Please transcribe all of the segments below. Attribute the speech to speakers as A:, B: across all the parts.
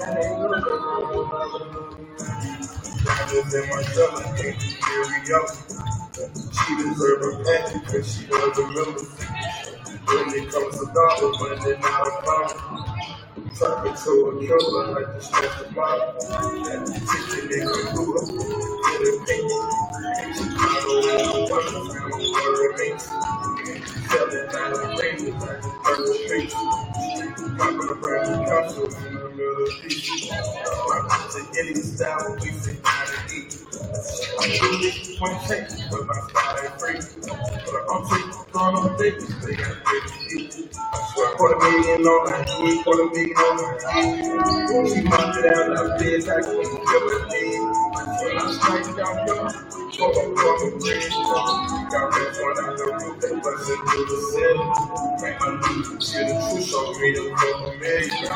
A: Diamonds in my cellar, can't carry out. She deserve a pat because she was a member. When it comes to dollar, money not a problem. Talking to a killer like the stress of mine. Taking it computer, get a pink. Chicago in the winter, found for a mix. Selling down ranges like the first street. Popping a brand new council in the middle of the beach. Rocking to any style, we say how to eat. I'm really point check, but my style ain't free. But I'm taking throwing on babies, they got baby eat. I swear, $250,000 on that, $250,000 on that. She mopped it out, I did, I can't give a name. When I strike down, yo, for the bridge, got that one out the roof, they bustin' through the ceiling. Man, I need to see the truth, show me the couple million.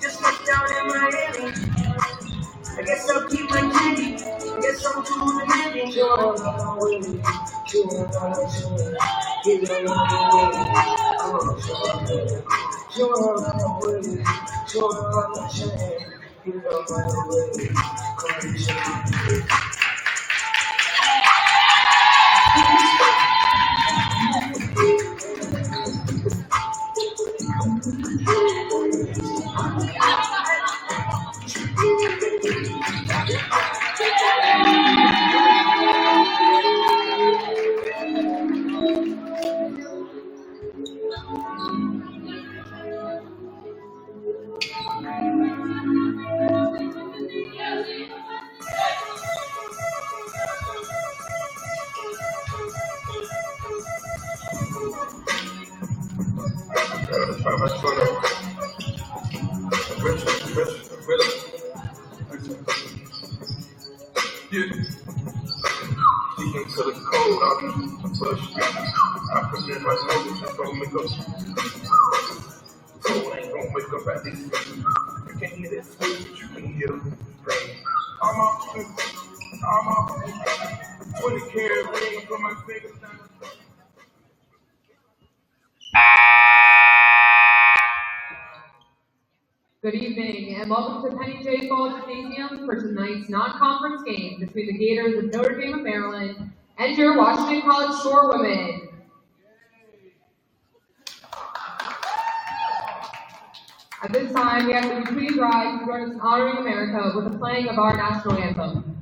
A: Just like down in Miami. I guess I'll keep my candy. I guess I'm too demanding.
B: Good evening, and welcome to Penny J. Fall Gymnasium for tonight's non-conference game between the Gators of Notre Dame of Maryland and your Washington College Shore women. At this time, we ask that you please rise to join us in honoring America with the playing of our national anthem.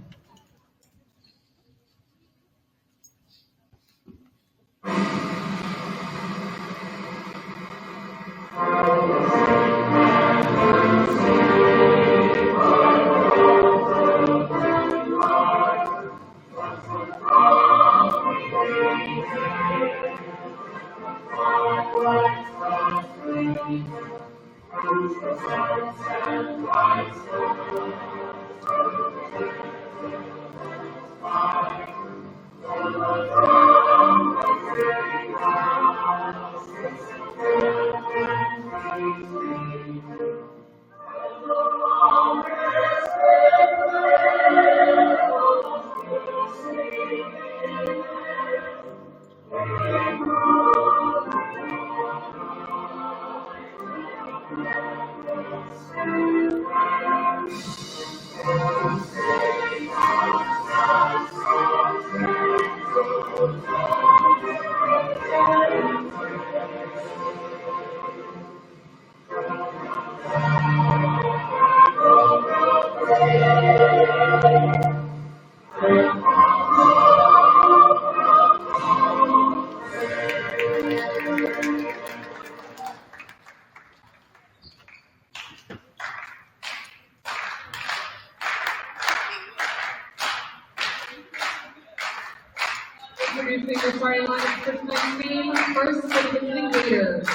B: Introducing the starting lineup for tonight's game. First for the visiting Gators.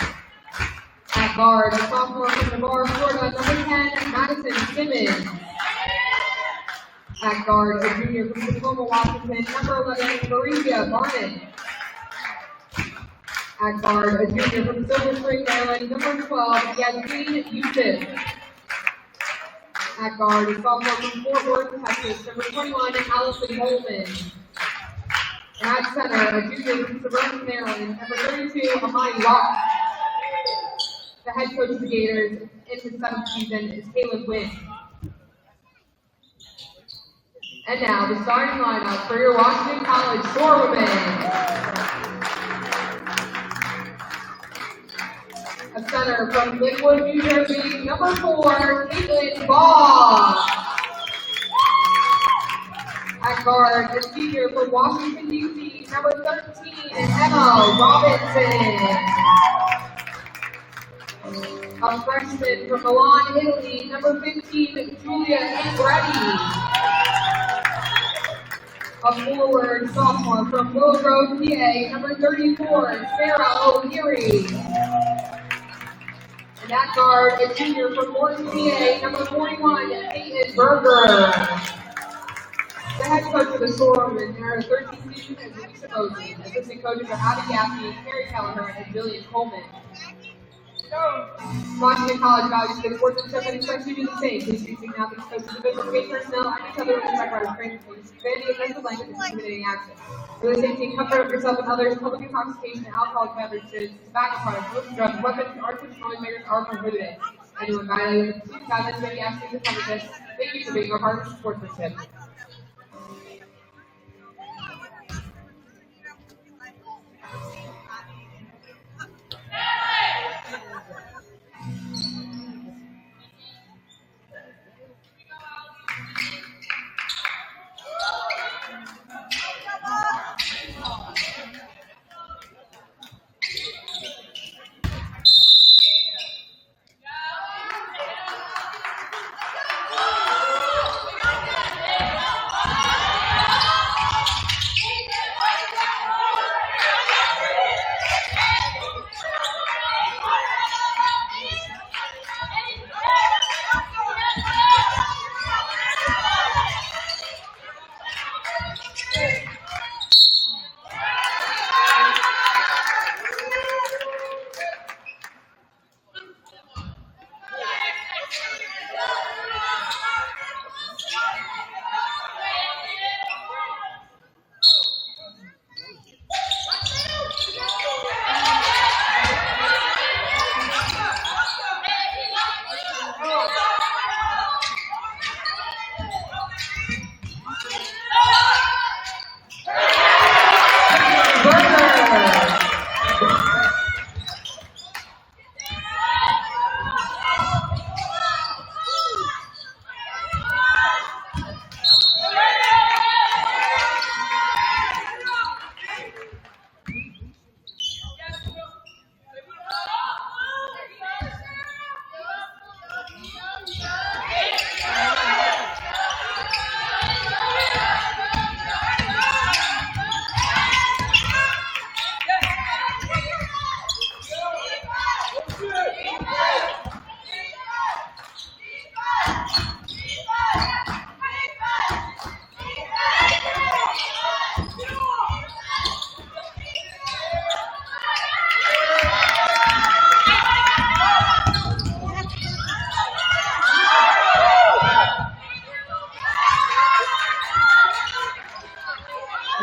B: At guard, a sophomore from Navarre, Florida, number 10, Madison Simmons. At guard, a junior from Tacoma, Washington, number 11, Maria Barnett. At guard, a junior from Silver Spring, Maryland, number 12, Yasmin Yusuf. At guard, a sophomore from Fort Worth, Texas, number 21, Allison Holman. At center, a junior from Suburban, Maryland, number 32, Amani Rock. The head coach of the Gators in his 7th season is Caleb Wynn. And now, the starting lineup for your Washington College Shore Women. A center from Linwood, New Jersey, number 4, Caitlin Ball. At guard, a senior from Washington, D.C., number 13, Emma Robinson. A freshman from Milan, Italy, number 15, Julia Andretti. A forward sophomore from Willow Grove, PA, number 34, Sarah O'Leary. And at guard, a junior from Morton, PA, number 41, Peyton Berger. The head coach of the Shore Women in her 13th season is Lisa Mosley. Assistant coaches are Abby Gaffney, Carrie Kelleher, and Jillian Coleman. Washington College values good sportsmanship and expects you to do the same. Please be seeking out these coaches to visit great personnel and each other with respect for training teams, expanding offensive language and intimidating access. For the safety and comfort of yourself and others, public intoxication and alcoholic beverages, tobacco products, illicit drugs, weapons, arson, and noise makers are prohibited. Anyone violating the guidelines may be asked to cover this. Thank you for being a part of sportsmanship.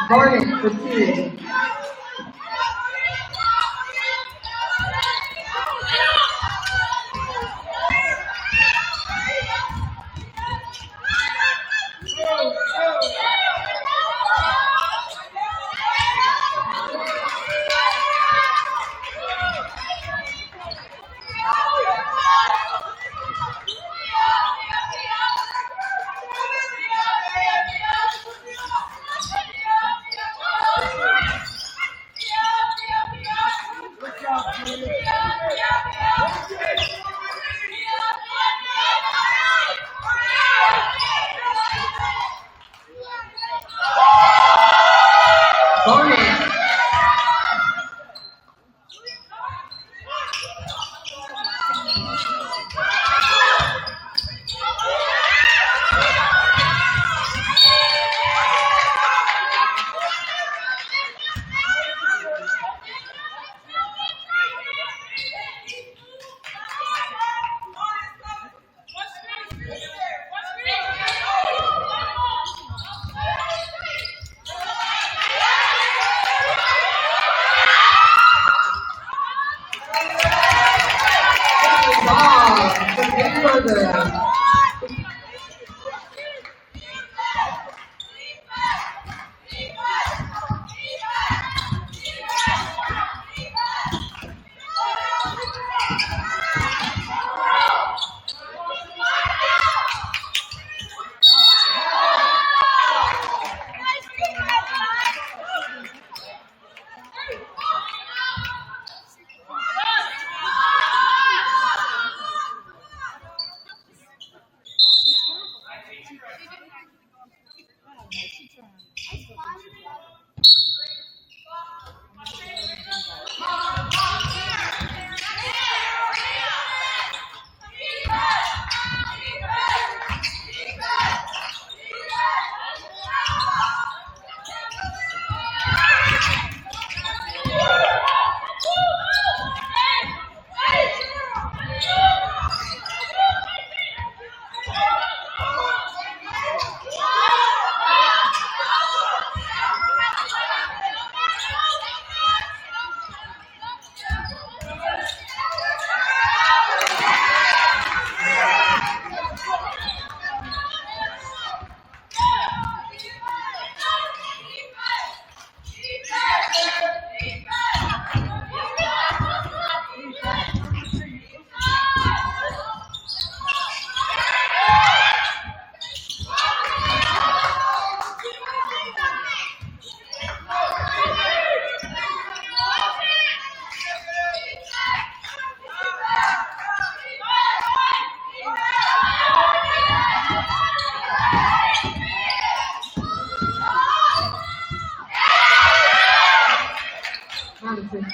B: Barnett for 2.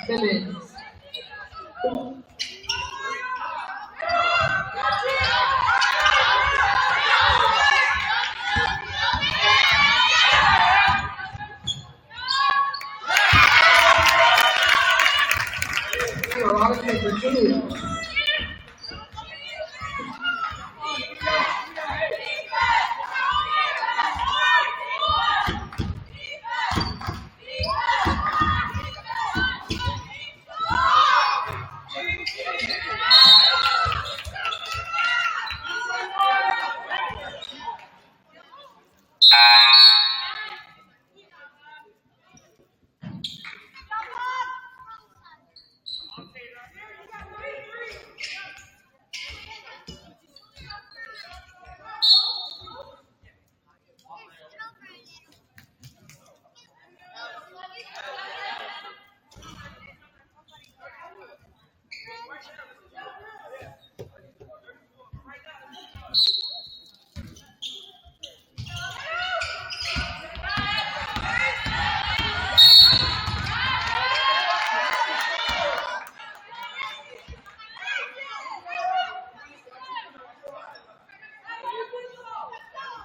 B: Simmons. A lot of paper too.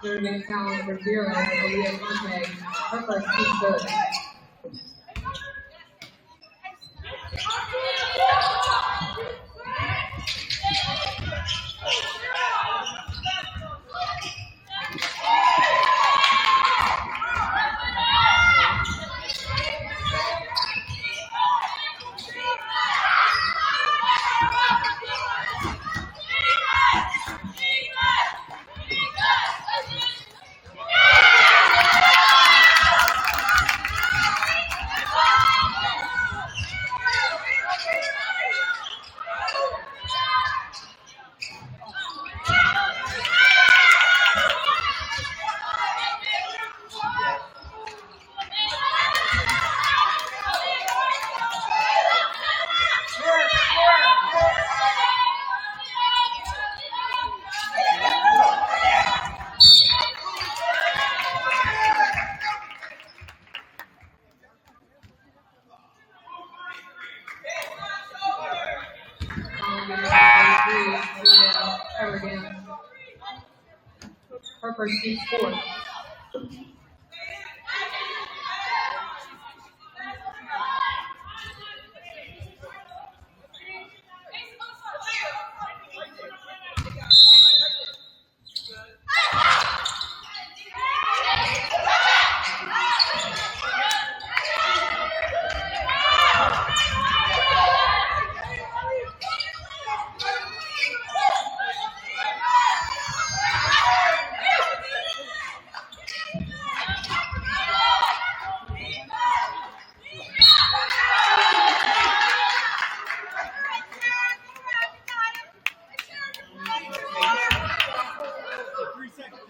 B: Third game challenge for zero, Aaliyah Monte. Her first team good. Our first team score.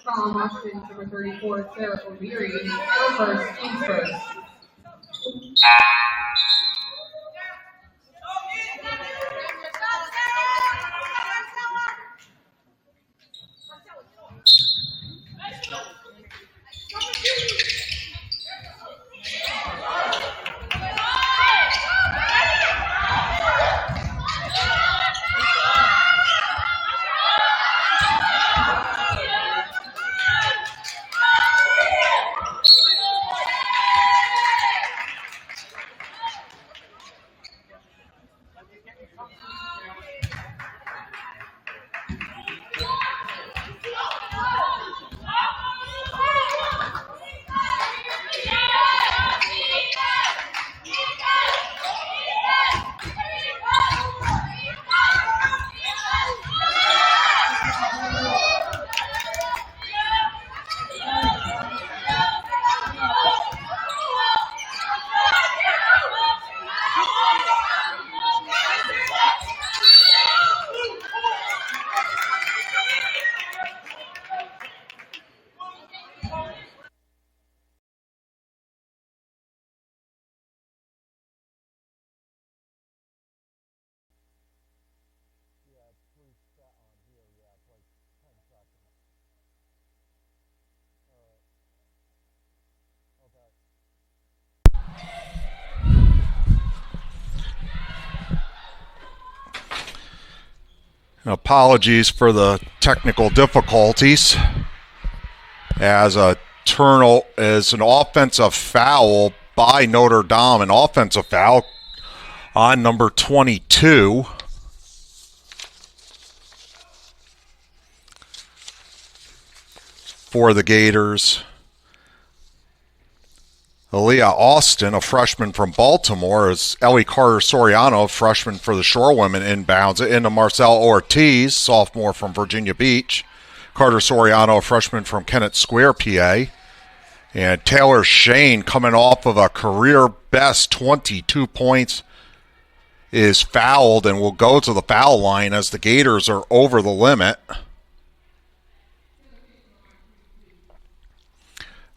B: Foul on Washington, number 34, Sarah O'Leary. Her first, team first.
C: Apologies for the technical difficulties as an offensive foul by Notre Dame, an offensive foul on number 22. For the Gators. Aaliyah Austin, a freshman from Baltimore, as Ellie Carter-Soriano, a freshman for the Shorewomen, inbounds it into Marcel Ortiz, sophomore from Virginia Beach. Carter-Soriano, a freshman from Kennett Square, PA. And Taylor Shane, coming off of a career-best 22 points, is fouled and will go to the foul line as the Gators are over the limit.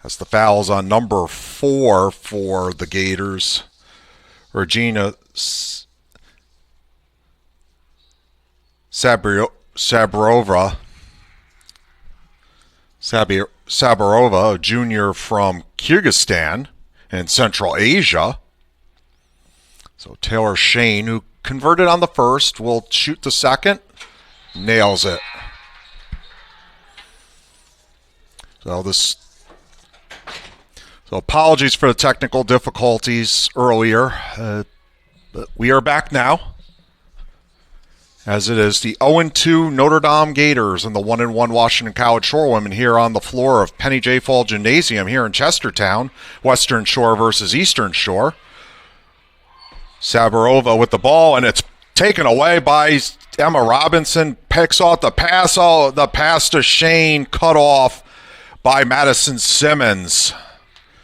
C: That's the fouls on number 4 for the Gators. Regina Sabarova, a junior from Kyrgyzstan in Central Asia. So Taylor Shane, who converted on the first, will shoot the second. Nails it. So apologies for the technical difficulties earlier, but we are back now, as it is the 0-2 Notre Dame Gators and the 1-1 Washington College Shorewomen here on the floor of Penny J. Fall Gymnasium here in Chestertown. Western Shore versus Eastern Shore. Sabarova with the ball, and it's taken away by Emma Robinson. Picks off the pass. Oh, the pass to Shane, cut off by Madison Simmons.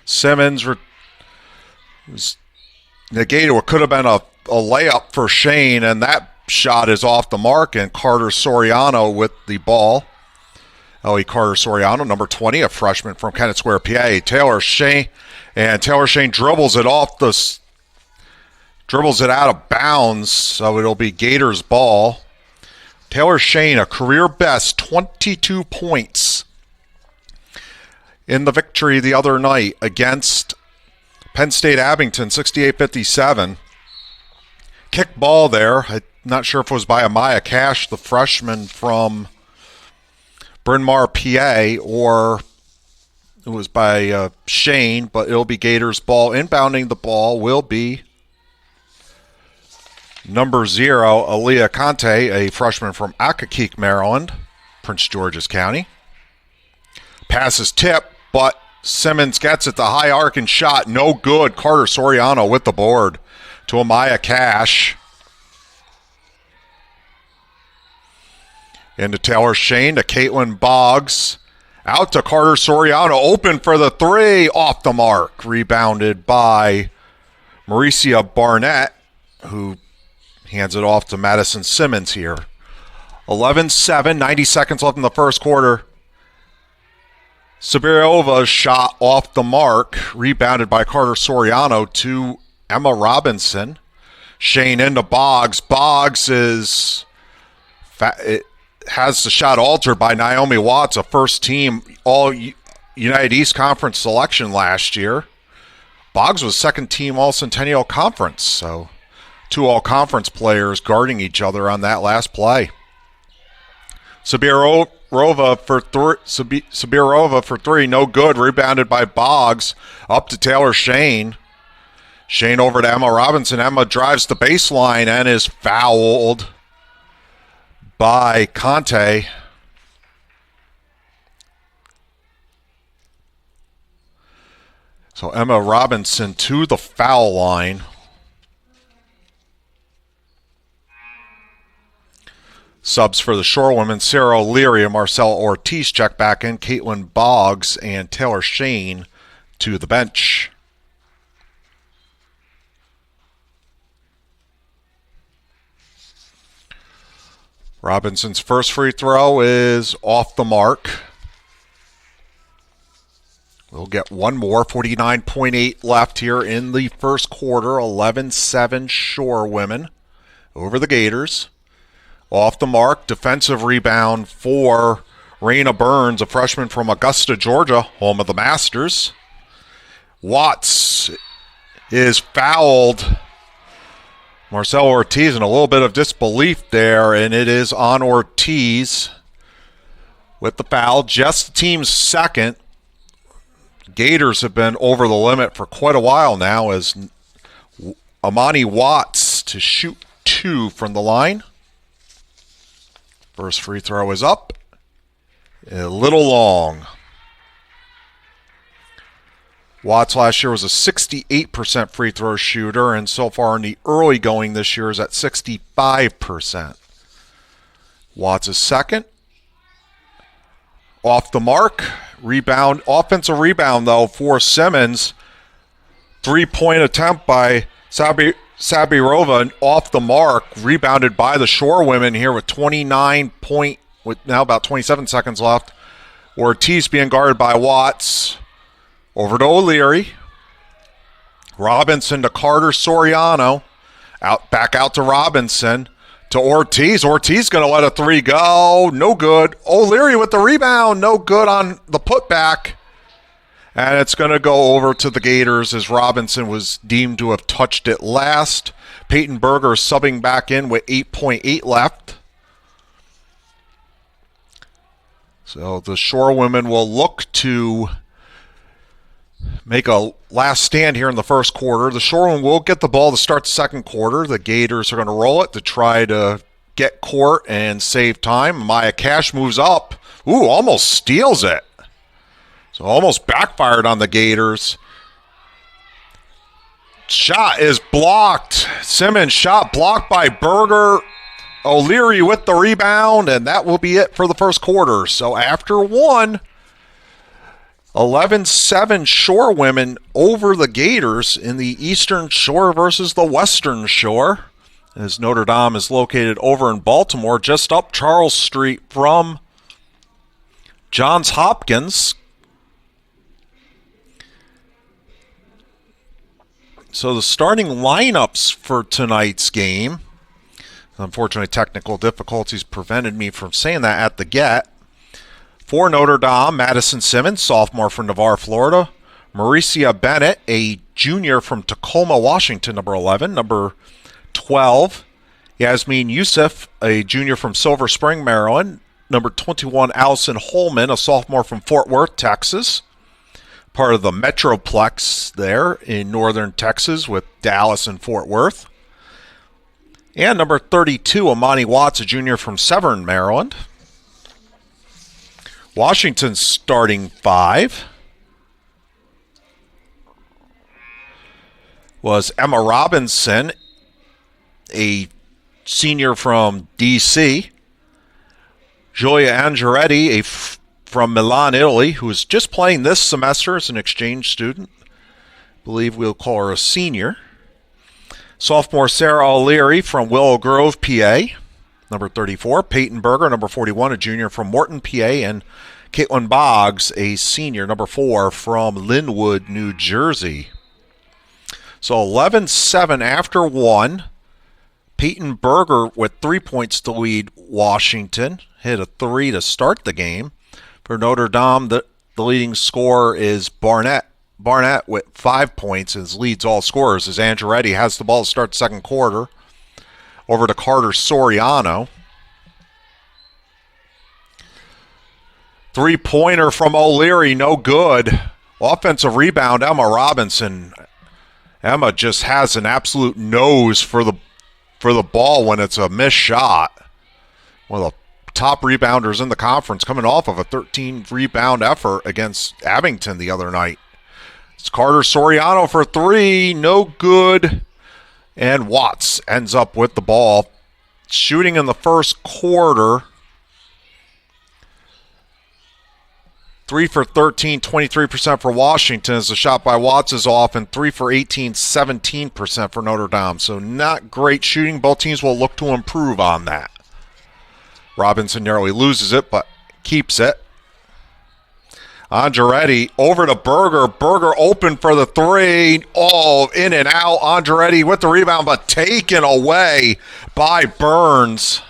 C: Simmons was negated what could have been a layup for Shane, and that shot is off the mark, and Carter-Soriano with the ball. Ellie Carter-Soriano, number 20, a freshman from Kennett Square, PA. Taylor Shane dribbles it out of bounds, so it'll be Gators ball. Taylor Shane, a career best 22 points in the victory the other night against Penn State Abington, 68-57. Kick ball there. I'm not sure if it was by Amaya Cash, the freshman from Bryn Mawr, PA, or it was by Shane, but it'll be Gators ball. Inbounding the ball will be number 0, Aaliyah Conte, a freshman from Accokeek, Maryland, Prince George's County. Pass is tipped, but Simmons gets it. The high arcing shot, no good. Carter Soriano with the board to Amaya Cash. Into Taylor Shane to Caitlin Boggs. Out to Carter Soriano. Open for the 3. Off the mark. Rebounded by Mauricia Barnett, who hands it off to Madison Simmons here. 11-7, 90 seconds left in the first quarter. Sabiriova's shot off the mark, rebounded by Carter Soriano to Emma Robinson. Shane into Boggs. Boggs has the shot altered by Naomi Watts, a first-team All-United East Conference selection last year. Boggs was second-team All-Centennial Conference, so 2 all-conference players guarding each other on that last play. Sabirova for 3, no good. Rebounded by Boggs. Up to Taylor Shane. Shane over to Emma Robinson. Emma drives the baseline and is fouled by Conte. So Emma Robinson to the foul line. Subs for the Shorewomen, Sarah O'Leary and Marcel Ortiz check back in. Caitlin Boggs and Taylor Shane to the bench. Robinson's first free throw is off the mark. We'll get one more. 49.8 left here in the first quarter. 11-7 Shorewomen over the Gators. Off the mark, defensive rebound for Raina Burns, a freshman from Augusta, Georgia, home of the Masters. Watts is fouled. Marcel Ortiz in a little bit of disbelief there, and it is on Ortiz with the foul. Just the team's second. Gators have been over the limit for quite a while now as Amani Watts to shoot 2 from the line. First free throw is up. A little long. Watts last year was a 68% free throw shooter, and so far in the early going this year is at 65%. Watts is second. Off the mark. Rebound. Offensive rebound, though, for Simmons. 3-point attempt by Sabirova off the mark, rebounded by the Shorewomen here with with now about 27 seconds left. Ortiz being guarded by Watts. Over to O'Leary. Robinson to Carter Soriano. Back out to Robinson. To Ortiz. Ortiz going to let a 3 go. No good. O'Leary with the rebound. No good on the putback. And it's going to go over to the Gators as Robinson was deemed to have touched it last. Peyton Berger subbing back in with 8.8 left. So the Shorewomen will look to make a last stand here in the first quarter. The Shorewomen will get the ball to start the second quarter. The Gators are going to roll it to try to get court and save time. Maya Cash moves up. Ooh, almost steals it. So almost backfired on the Gators. Shot is blocked. Simmons shot blocked by Berger. O'Leary with the rebound, and that will be it for the first quarter. So after 11-7 Shorewomen over the Gators in the Eastern Shore versus the Western Shore. As Notre Dame is located over in Baltimore, just up Charles Street from Johns Hopkins. So the starting lineups for tonight's game. Unfortunately, technical difficulties prevented me from saying that at the get. For Notre Dame, Madison Simmons, sophomore from Navarre, Florida. Mauricia Bennett, a junior from Tacoma, Washington, number 11. Number 12, Yasmin Youssef, a junior from Silver Spring, Maryland. number 21, Allison Holman, a sophomore from Fort Worth, Texas. Part of the Metroplex there in northern Texas with Dallas and Fort Worth. And number 32, Amani Watts, a junior from Severn, Maryland. Washington's starting 5 was Emma Robinson, a senior from D.C., Gioia Angeretti, from Milan, Italy, who is just playing this semester as an exchange student. I believe we'll call her a senior. Sophomore Sarah O'Leary from Willow Grove, PA, number 34. Peyton Berger, number 41, a junior from Morton, PA. And Caitlin Boggs, a senior, number 4, from Linwood, New Jersey. So 11-7 after 1. Peyton Berger with 3 points to lead Washington. Hit a 3 to start the game. For Notre Dame, the leading scorer is Barnett. Barnett with 5 points and leads all scorers as Angeretti has the ball to start the second quarter. Over to Carter Soriano. 3-pointer from O'Leary, no good. Offensive rebound, Emma Robinson. Emma just has an absolute nose for the ball when it's a missed shot. One of the top rebounders in the conference, coming off of a 13-rebound effort against Abington the other night. It's Carter Soriano for 3, no good. And Watts ends up with the ball. Shooting in the first quarter. 3 for 13, 23% for Washington as the shot by Watts is off, and 3 for 18, 17% for Notre Dame. So not great shooting. Both teams will look to improve on that. Robinson narrowly loses it, but keeps it. Angeretti over to Berger. Berger open for the 3. Oh, in and out. Angeretti with the rebound, but taken away by Burns.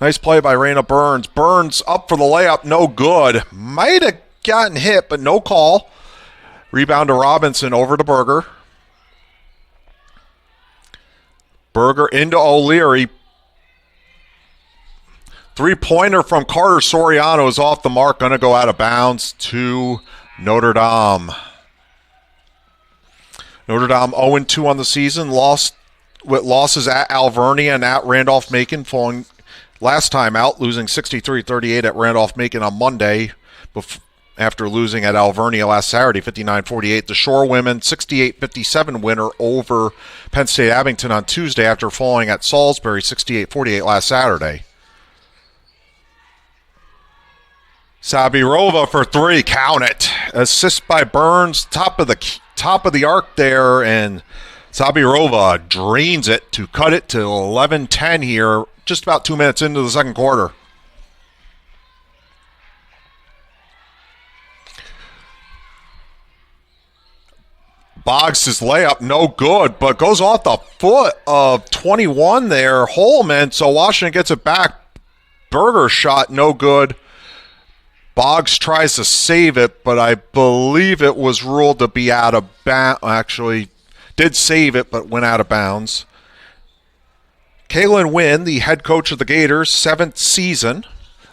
C: Nice play by Raina Burns. Burns up for the layup, no good. Might have gotten hit, but no call. Rebound to Robinson, over to Berger. Berger into O'Leary. 3-pointer from Carter Soriano is off the mark, going to go out of bounds to Notre Dame. Notre Dame 0-2 on the season, lost with losses at Alvernia and at Randolph-Macon, falling last time out, losing 63-38 at Randolph-Macon on Monday after losing at Alvernia last Saturday, 59-48. The Shore women 68-57 winner over Penn State Abington on Tuesday after falling at Salisbury 68-48 last Saturday. Sabirova for 3, count it. Assist by Burns, top of the arc there, and Sabirova drains it to cut it to 11-10 here, just about 2 minutes into the second quarter. Boggs' layup, no good, but goes off the foot of 21 there, Holman, so Washington gets it back. Berger shot, no good. Boggs tries to save it, but I believe it was ruled to be out of bounds. Actually, did save it, but went out of bounds. Kaylin Wynn, the head coach of the Gators, 7th season.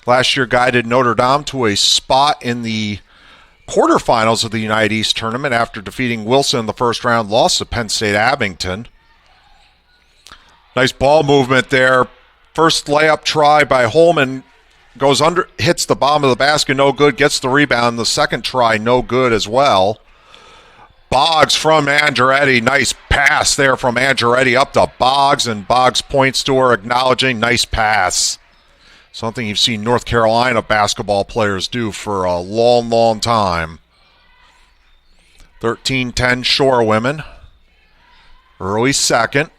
C: Last year guided Notre Dame to a spot in the quarterfinals of the United East tournament after defeating Wilson in the first round, lost to Penn State Abington. Nice ball movement there. First layup try by Holman. Goes under, hits the bottom of the basket, no good, gets the rebound. The second try, no good as well. Boggs from Angeretti, nice pass there from Angeretti up to Boggs, and Boggs points to her, acknowledging, nice pass. Something you've seen North Carolina basketball players do for a long, long time. 13-10 Shore women. Early second.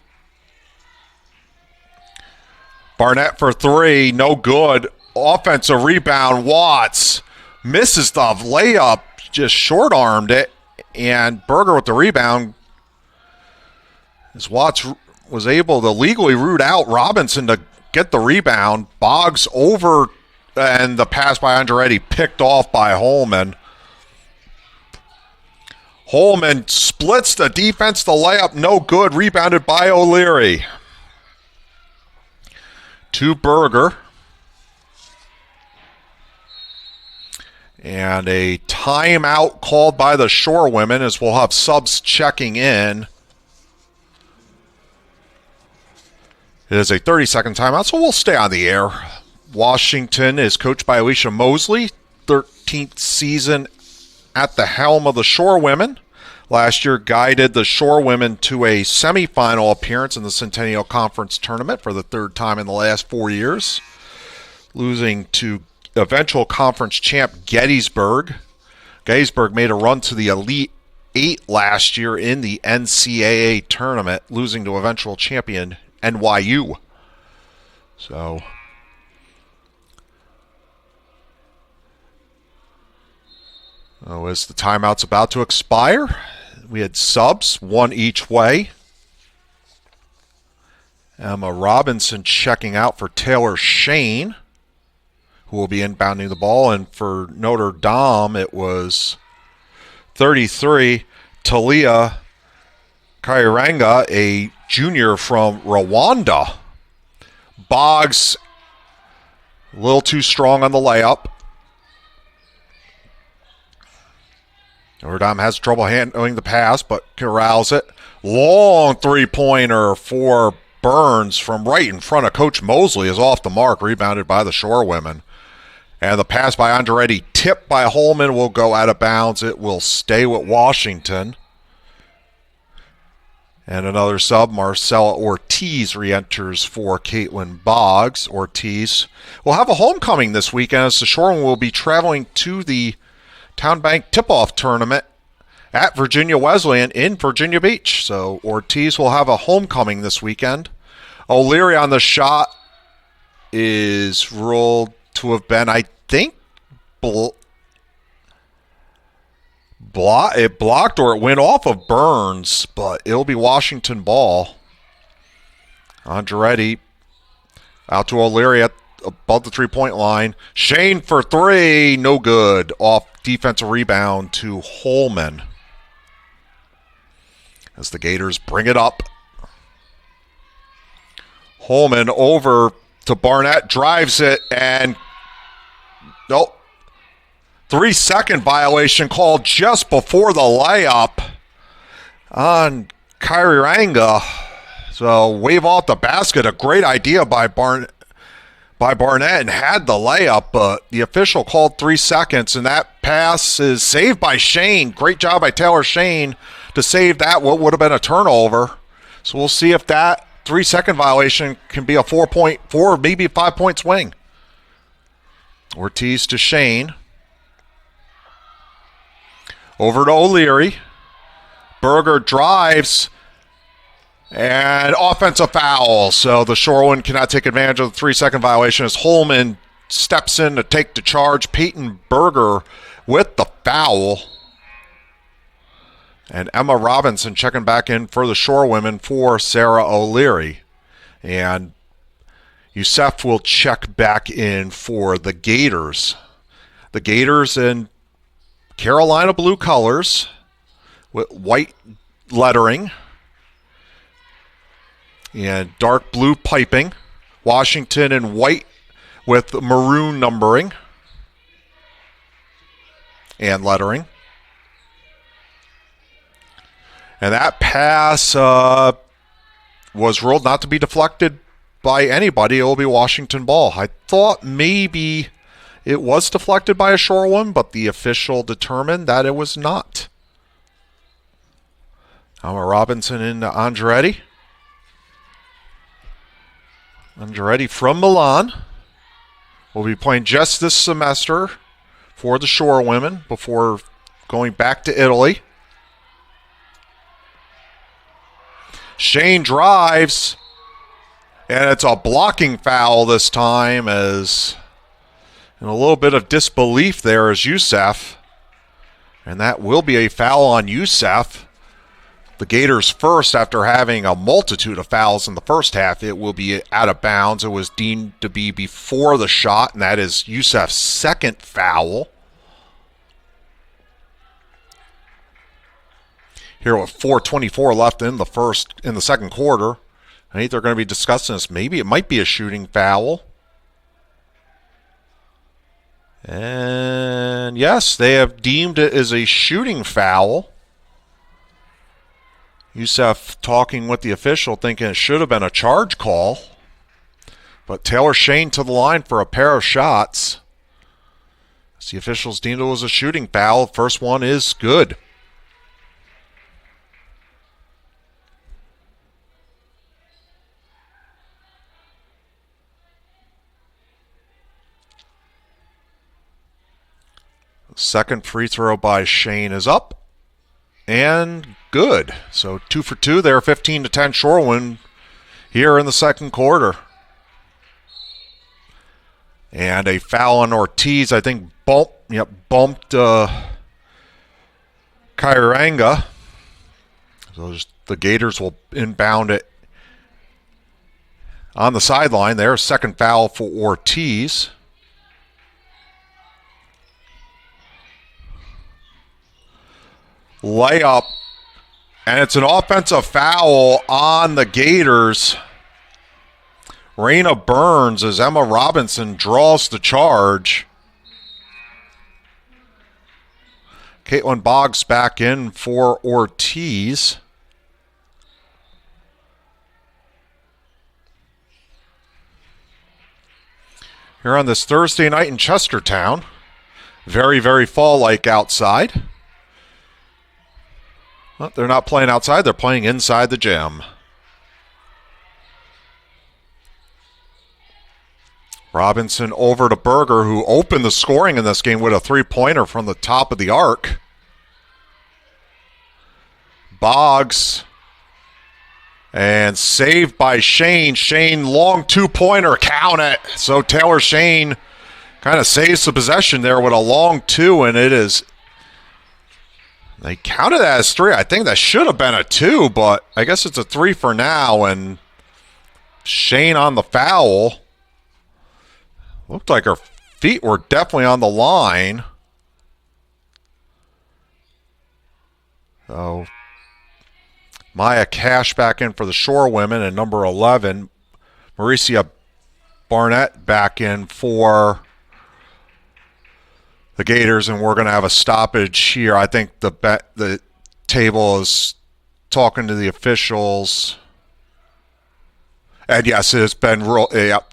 C: Barnett for 3, no good. Offensive rebound, Watts misses the layup, just short-armed it, and Berger with the rebound. As Watts was able to legally root out Robinson to get the rebound. Boggs over, and the pass by Angeretti picked off by Holman. Holman splits the defense, the layup, no good, rebounded by O'Leary. To Berger. And a timeout called by the Shore Women as we'll have subs checking in. It is a 30-second timeout, so we'll stay on the air. Washington is coached by Alicia Mosley, 13th season at the helm of the Shore Women. Last year guided the Shore Women to a semifinal appearance in the Centennial Conference Tournament for the third time in the last 4 years, losing to eventual conference champ Gettysburg. Gettysburg made a run to the Elite Eight last year in the NCAA tournament, losing to eventual champion NYU. So as the timeout's about to expire, we had subs, one each way. Emma Robinson checking out for Taylor Shane, who will be inbounding the ball. And for Notre Dame, it was 33, Talia Kairanga, a junior from Rwanda. Boggs, a little too strong on the layup. Notre Dame has trouble handling the pass, but corrals it. Long three-pointer for Burns from right in front of Coach Mosley is off the mark, rebounded by the Shore Women. And the pass by Andretti, tipped by Holman, will go out of bounds. It will stay with Washington. And another sub, Marcella Ortiz, re-enters for Caitlin Boggs. Ortiz will have a homecoming this weekend as the Shore Women will be traveling to the Town Bank Tip-Off Tournament at Virginia Wesleyan in Virginia Beach. So Ortiz will have a homecoming this weekend. O'Leary on the shot is ruled to have been, I think, it blocked or it went off of Burns, but it'll be Washington ball. Andretti out to O'Leary at above the three-point line. Shane for three, no good. Off defensive rebound to Holman. As the Gators bring it up. Holman over to Barnett, drives it, and nope. 3-second violation called just before the layup on Kairanga. So wave off the basket. A great idea by Barnett and had the layup, but the official called 3 seconds, and that pass is saved by Shane. Great job by Taylor Shane to save that, what would have been a turnover. So we'll see if that 3-second violation can be a 4 maybe 5 point swing. Ortiz to Shane. Over to O'Leary. Berger drives. And offensive foul. So the Shoreland cannot take advantage of the 3-second violation as Holman steps in to take the charge. Peyton Berger with the foul. And Emma Robinson checking back in for the Shore Women for Sarah O'Leary. And Youssef will check back in for the Gators. The Gators in Carolina blue colors with white lettering and dark blue piping. Washington in white with maroon numbering and lettering. And that pass was ruled not to be deflected by anybody. It will be Washington ball. I thought maybe it was deflected by a Shore one, but the official determined that it was not. Emma Robinson into Andretti. Andretti from Milan. Will be playing just this semester for the Shore women before going back to Italy. Shane drives, and it's a blocking foul this time, as in a little bit of disbelief there is Youssef, and that will be a foul on Youssef. The Gators first, after having a multitude of fouls in the first half. It will be out of bounds. It was deemed to be before the shot, and that is Youssef's second foul. Here with 4:24 left in the second quarter. I think they're going to be discussing this. Maybe it might be a shooting foul. And And yes, they have deemed it as a shooting foul. Youssef talking with the official, thinking it should have been a charge call. But Taylor Shane to the line for a pair of shots. As the officials deemed it was a shooting foul. First one is good. Second free throw by Shane is up. And good. So 2 for 2 there, 15-10 Shoreland here in the second quarter. And a foul on Ortiz, I think bumped Kairanga. So the Gators will inbound it on the sideline there. Second foul for Ortiz. Layup, and it's an offensive foul on the Gators. Raina Burns as Emma Robinson draws the charge. Caitlin Boggs back in for Ortiz. Here on this Thursday night in Chestertown. Very, very fall-like outside. Well, they're not playing outside, they're playing inside the gym. Robinson over to Berger, who opened the scoring in this game with a three-pointer from the top of the arc. Boggs. And saved by Shane. Shane, long two-pointer, count it. So Taylor Shane kind of saves the possession there with a long two, and it is... They counted that as three. I think that should have been a two, but I guess it's a three for now. And Shane on the foul. Looked like her feet were definitely on the line. So Maya Cash back in for the Shore women, and number 11, Mauricia Barnett back in for the Gators, and we're going to have a stoppage here. I think the table is talking to the officials. And yes, it has been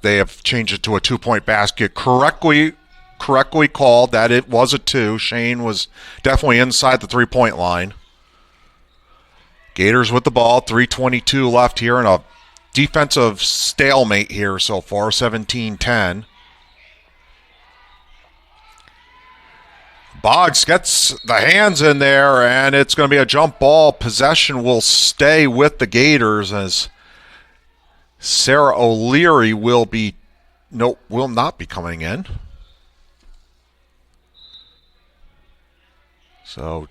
C: they have changed it to a two-point basket. Correctly called that it was a two. Shane was definitely inside the three-point line. Gators with the ball, 3:22 left here, and a defensive stalemate here so far, 17-10. Boggs gets the hands in there, and it's going to be a jump ball. Possession will stay with the Gators as Sarah O'Leary will not be coming in. So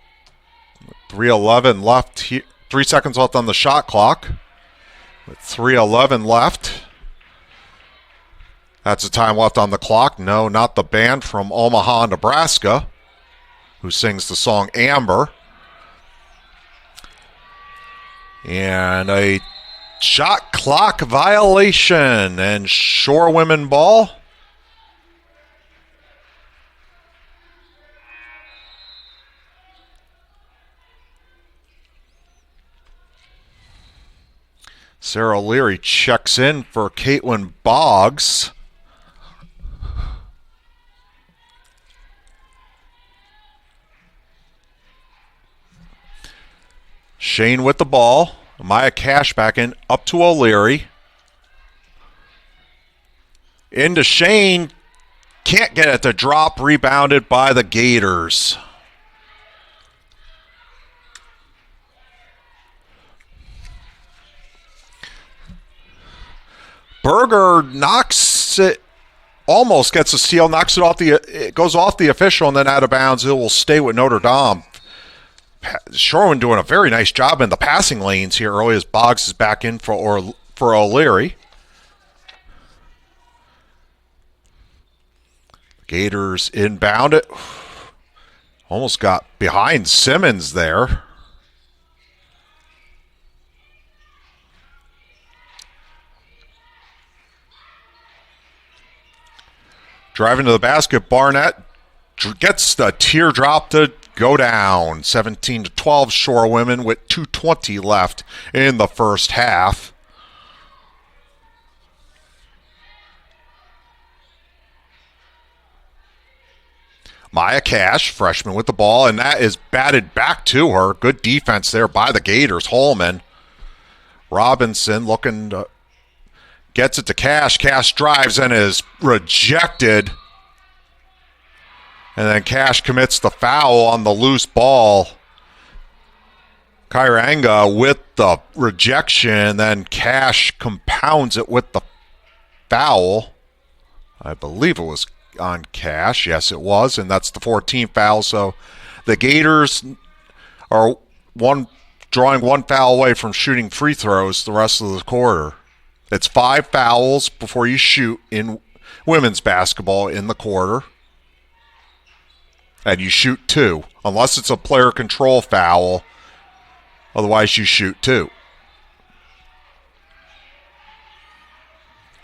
C: 3:11 left here. 3 seconds left on the shot clock. With 3:11 left. That's the time left on the clock. No, not the band from Omaha, Nebraska, who sings the song Amber. And a shot clock violation, and Shore women ball. Sarah Leary checks in for Caitlin Boggs. Shane with the ball. Maya Cash back in, up to O'Leary. Into Shane. Can't get it to drop. Rebounded by the Gators. Berger knocks it, almost gets a steal, knocks it off it goes off the official and then out of bounds. It will stay with Notre Dame. Shoreman doing a very nice job in the passing lanes here early as Boggs is back in for O'Leary. Gators inbound it. Almost got behind Simmons there. Driving to the basket, Barnett gets the teardrop to go down. 17-12 Shore Women with 2:20 left in the first half. Maya Cash, freshman with the ball, and that is batted back to her. Good defense there by the Gators. Holman. Robinson looking to, gets it to Cash. Cash drives and is rejected. And then Cash commits the foul on the loose ball. Kairanga with the rejection, then Cash compounds it with the foul. I believe it was on Cash. Yes, it was, and that's the 14th foul. So the Gators are drawing one foul away from shooting free throws the rest of the quarter. It's 5 fouls before you shoot in women's basketball in the quarter. And you shoot 2, unless it's a player control foul. Otherwise, you shoot 2.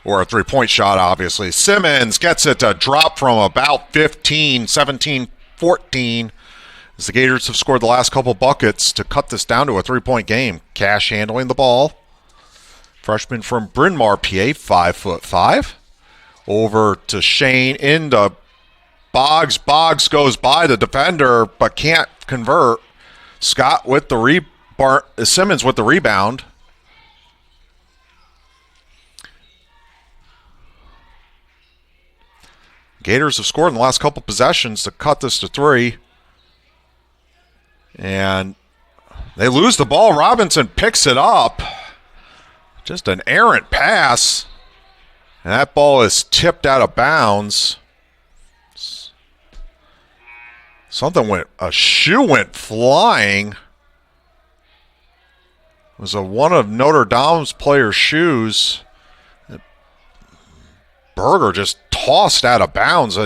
C: Or a three-point shot, obviously. Simmons gets it to drop from about 15, 17, 14. As the Gators have scored the last couple buckets to cut this down to a three-point game. Cash handling the ball. Freshman from Bryn Mawr, PA, 5'5". Over to Shane into Boggs. Boggs goes by the defender but can't convert. Scott with the Simmons with the rebound. Gators have scored in the last couple possessions to cut this to 3. And they lose the ball. Robinson picks it up. Just an errant pass. And that ball is tipped out of bounds. A shoe went flying. It was one of Notre Dame's players' shoes. Berger just tossed out of bounds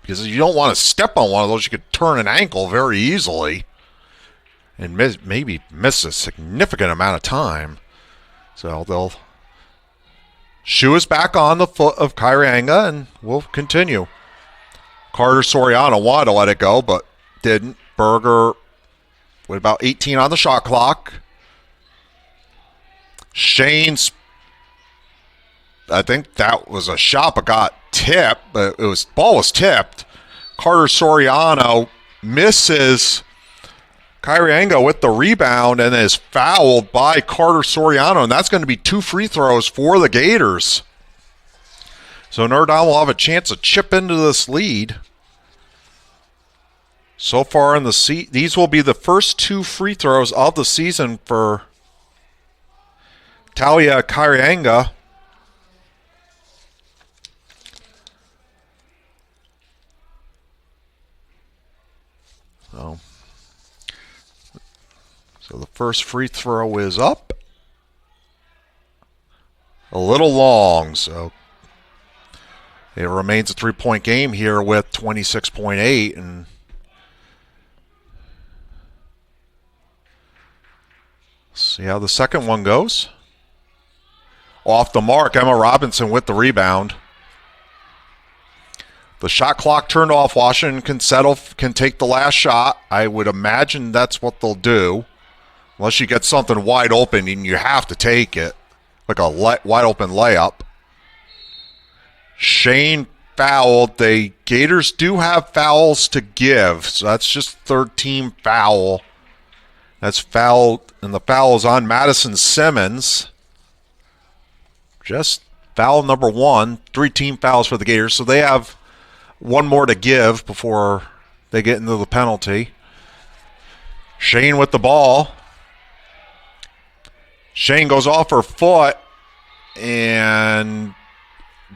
C: because you don't want to step on one of those. You could turn an ankle very easily and maybe miss a significant amount of time. So shoe is back on the foot of Kairanga, and we'll continue. Carter Soriano wanted to let it go, but didn't. Berger with about 18 on the shot clock. Shane's, I think that was a shot, but got tipped. But ball was tipped. Carter Soriano misses. Kairanga with the rebound and is fouled by Carter Soriano, and that's going to be 2 free throws for the Gators. So Notre Dame will have a chance to chip into this lead. So far in the these will be the first 2 free throws of the season for Talia Kairanga. So the first free throw is up. A little long, so it remains a 3-point game here with 26.8, and see how the second one goes. Off the mark, Emma Robinson with the rebound. The shot clock turned off. Washington can take the last shot. I would imagine that's what they'll do. Unless you get something wide open and you have to take it. Like a wide open layup. Shane fouled. The Gators do have fouls to give. So that's just third team foul. That's fouled. And the foul is on Madison Simmons. Just foul number 1. 3 team fouls for the Gators. So they have one more to give before they get into the penalty. Shane with the ball. Shane goes off her foot and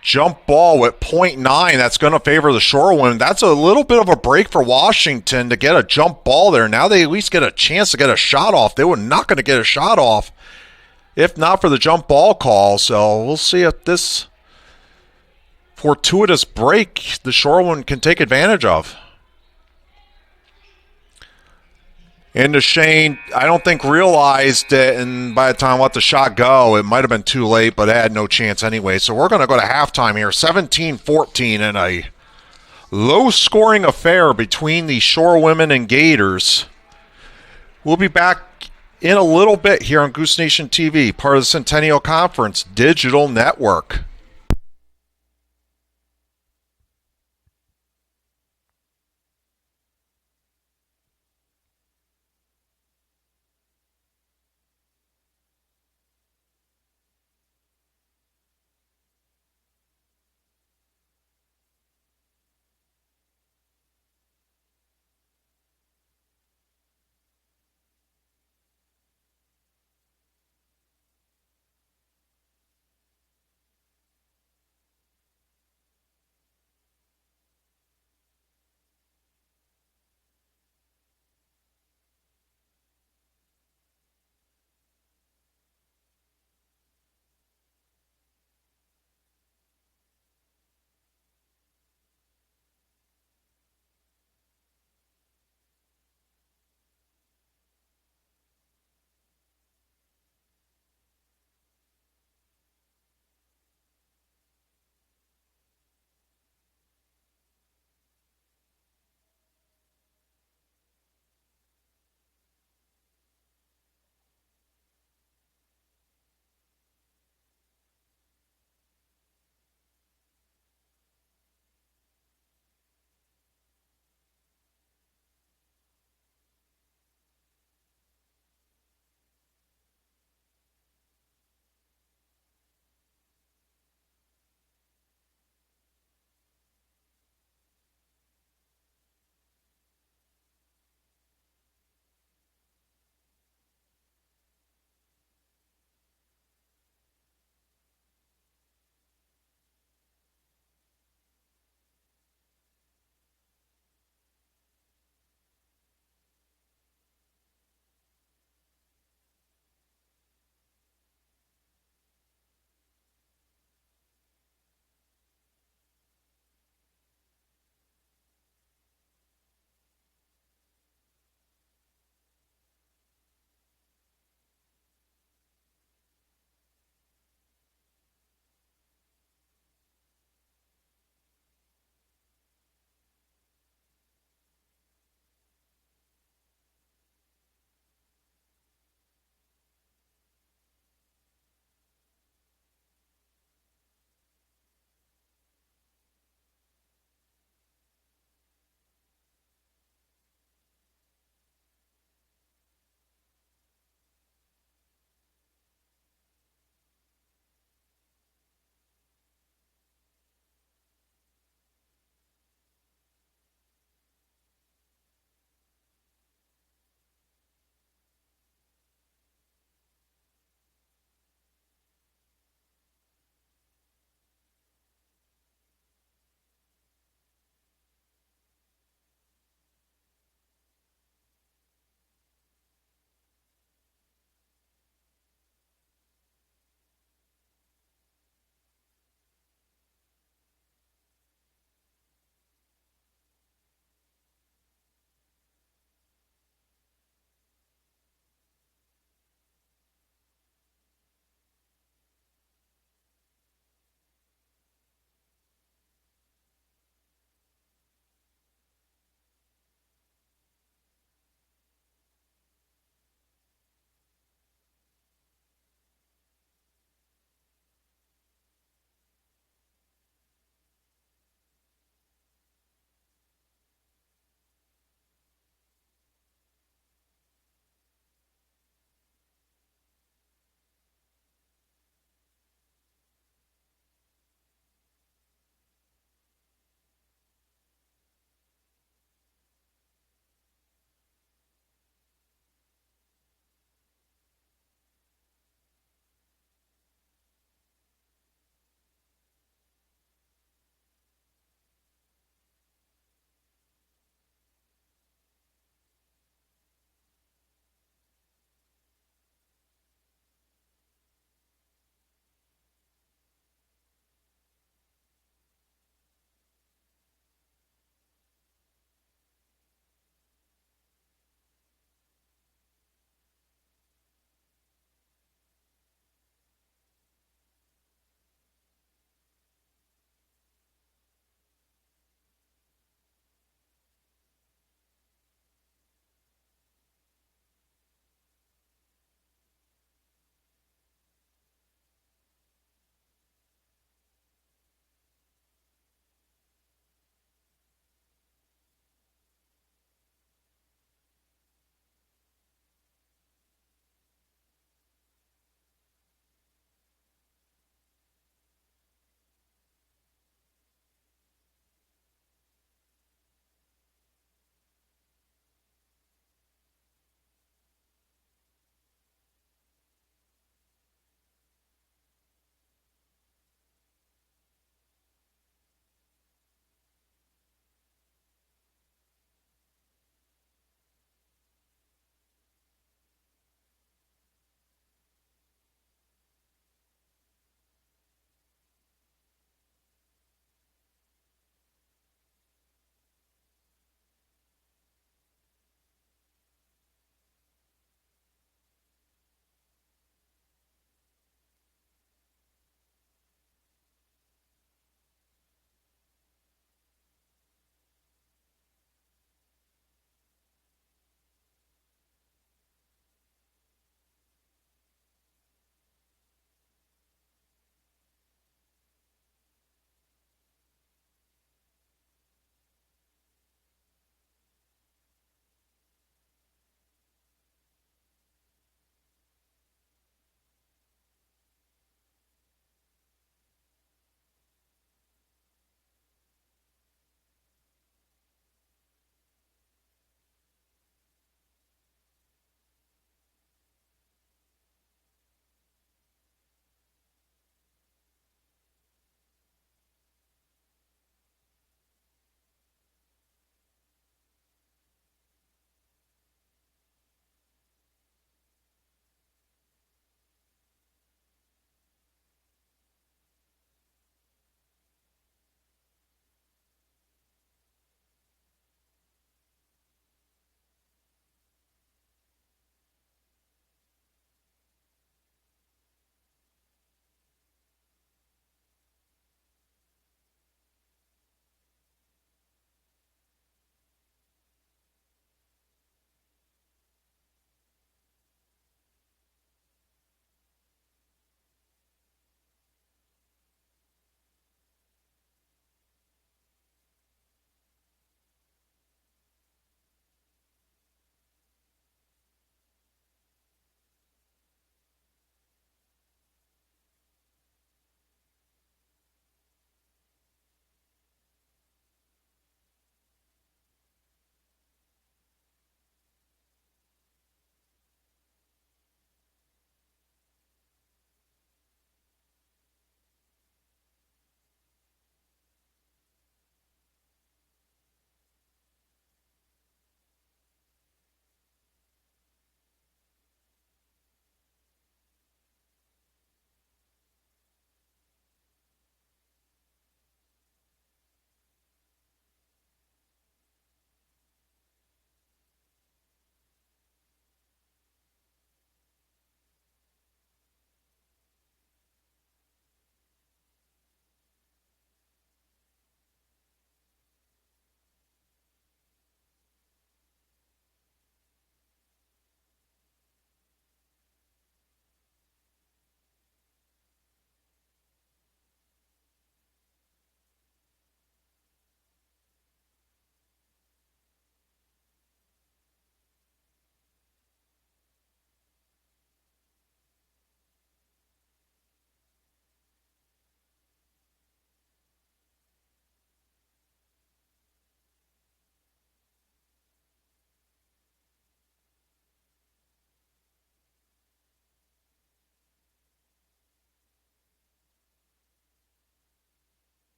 C: jump ball with 0.9. That's going to favor the Shore Women. That's a little bit of a break for Washington to get a jump ball there. Now they at least get a chance to get a shot off. They were not going to get a shot off if not for the jump ball call. So we'll see if this fortuitous break the Shore Women can take advantage of. And Shane, I don't think realized it, and by the time I let the shot go, it might have been too late, but it had no chance anyway. So we're going to go to halftime here, 17-14 in a low-scoring affair between the Shore Women and Gators. We'll be back in a little bit here on Goose Nation TV, part of the Centennial Conference Digital Network.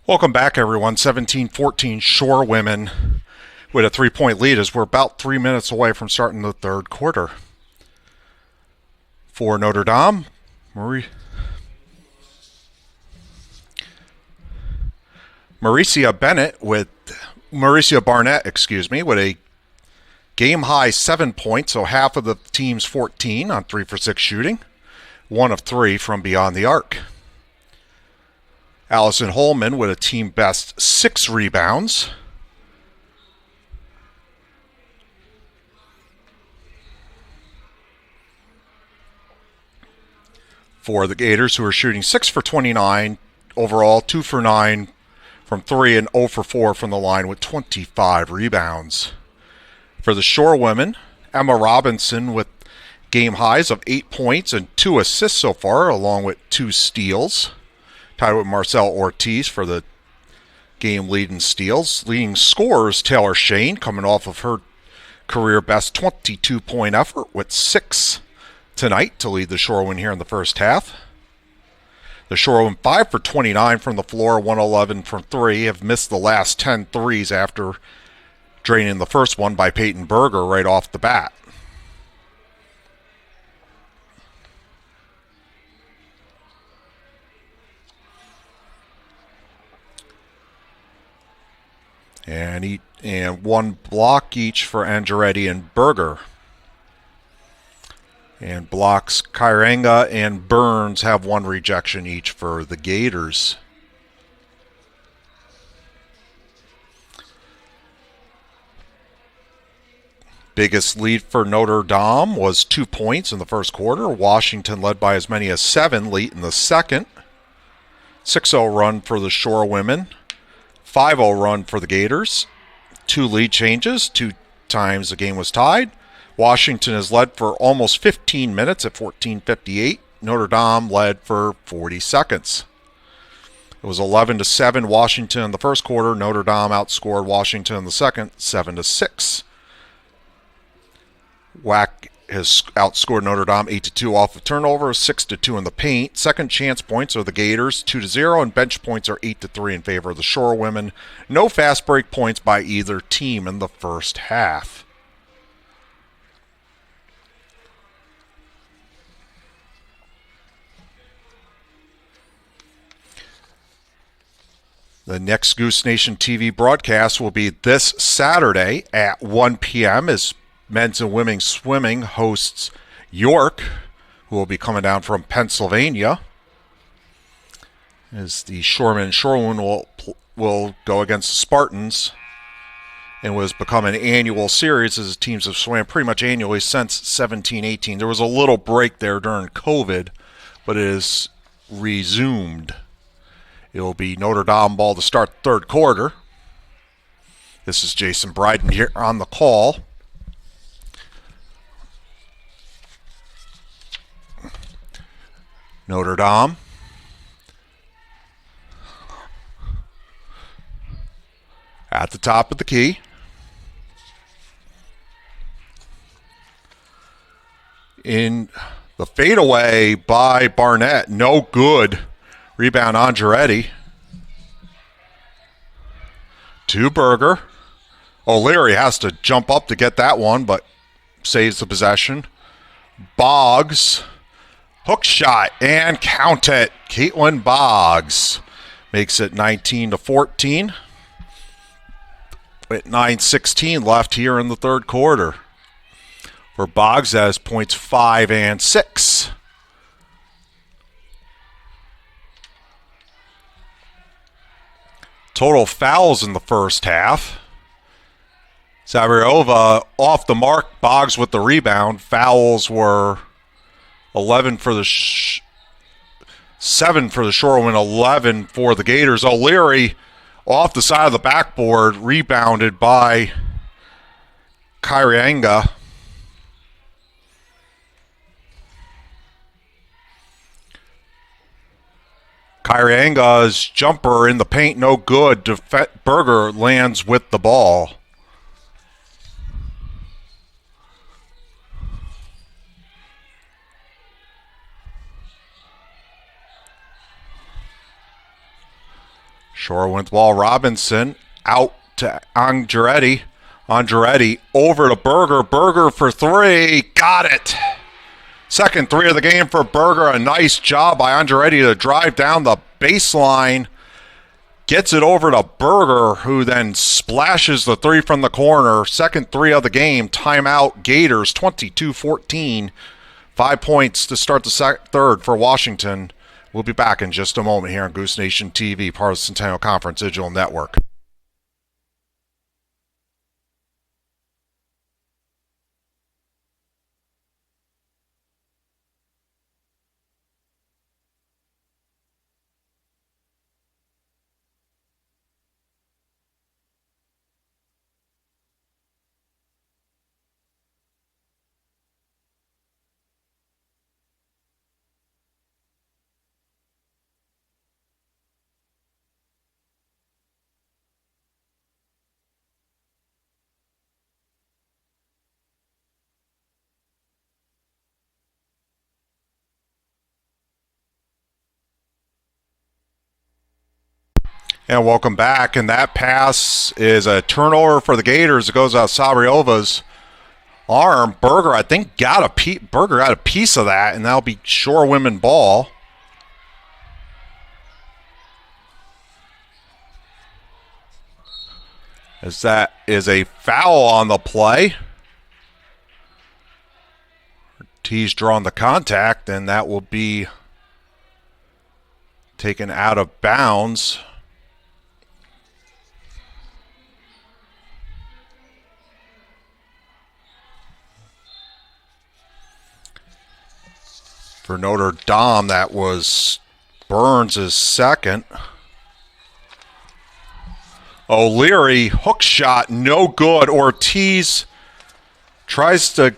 C: Welcome back, everyone. 17-14 Shore Women with a 3-point lead as we're about 3 minutes away from starting the third quarter. For Notre Dame, Mauricia Barnett, with a game-high 7 points, so half of the team's 14 on 3 for 6 shooting, 1 of 3 from beyond the arc. Allison Holman with a team-best 6 rebounds. For the Gators, who are shooting 6 for 29 overall, 2 for 9 from 3, and 0 for 4 from the line with 25 rebounds. For the Shore Women, Emma Robinson with game highs of 8 points and 2 assists so far, along with 2 steals. Tied with Marcel Ortiz for the game lead in steals. Leading scorers, Taylor Shane, coming off of her career best 22-point effort with 6 tonight to lead the Shorewomen here in the first half. The Shorewomen 5 for 29 from the floor, 111 from 3, have missed the last 10 threes after draining the first one by Peyton Berger right off the bat. And 1 block each for Angeretti and Berger. And blocks Kyranga and Burns have 1 rejection each for the Gators. Biggest lead for Notre Dame was 2 points in the first quarter. Washington led by as many as 7 late in the second. 6-0 run for the Shore Women. 5-0 run for the Gators. 2 lead changes. 2 times the game was tied. Washington has led for almost 15 minutes at 14:58. Notre Dame led for 40 seconds. It was 11-7 Washington in the first quarter. Notre Dame outscored Washington in the second, 7-6. WAC has outscored Notre Dame 8-2 off of turnover, 6-2 in the paint. Second chance points are the Gators, 2-0, and bench points are 8-3 in favor of the Shore Women. No fast break points by either team in the first half. The next Goose Nation TV broadcast will be this Saturday at 1 p.m. as men's and women's swimming hosts York, who will be coming down from Pennsylvania, as the Shoremen and Shorewomen will go against the Spartans, and was become an annual series as teams have swam pretty much annually since 17-18. There was a little break there during COVID, but it is resumed. It will be Notre Dame ball to start the third quarter. This is Jason Bryden here on the call. Notre Dame at the top of the key. In the fadeaway by Barnett, no good. Rebound Angeretti. To Berger. O'Leary has to jump up to get that one, but saves the possession. Boggs. Hook shot and count it. Caitlin Boggs makes it 19-14. With 9:16 left here in the third quarter. For Boggs, that is points 5 and 6. Total fouls in the first half. Sabriova off the mark. Boggs with the rebound. Fouls were 11 for the 7 for the Shorewomen, 11 for the Gators. O'Leary off the side of the backboard, rebounded by Kyranga. Kyranga's jumper in the paint, no good. Berger lands with the ball. Shore with ball. Robinson out to Andretti. Andretti over to Berger. Berger for three. Got it. Second three of the game for Berger. A nice job by Andretti to drive down the baseline. Gets it over to Berger, who then splashes the three from the corner. Second three of the game. Timeout Gators 22-14. 5 points to start the third for Washington. We'll be back in just a moment here on Goose Nation TV, part of the Centennial Conference Digital Network. And welcome back. And that pass is a turnover for the Gators. It goes out Sabriova's arm. Berger, I think, got a piece of that, and that'll be Shore women ball. As that is a foul on the play. Ortiz drawing the contact, and that will be taken out of bounds. For Notre Dame, that was Burns' second. O'Leary, hook shot, no good. Ortiz tries to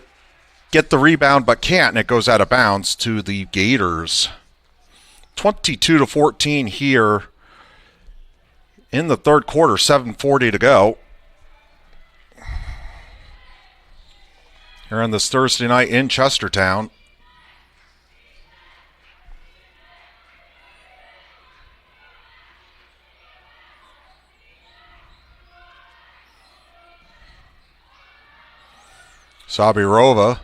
C: get the rebound but can't, and it goes out of bounds to the Gators. 22-14 here in the third quarter, 7:40 to go. Here on this Thursday night in Chestertown. Sabirova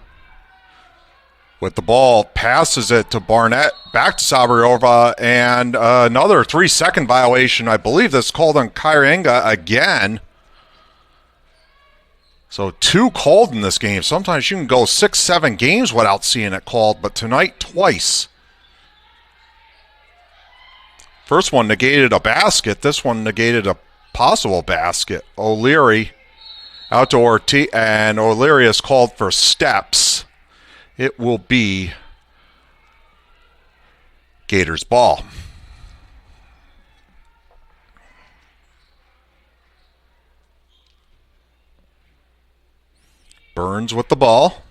C: with the ball, passes it to Barnett, back to Sabirova, and another 3-second violation. I believe that's called on Kairenga again. So 2 called in this game. Sometimes you can go 6-7 games without seeing it called, but tonight twice. First one negated a basket. This one negated a possible basket. O'Leary out to Ortiz, and O'Leary is called for steps. It will be Gators ball. Burns with the ball.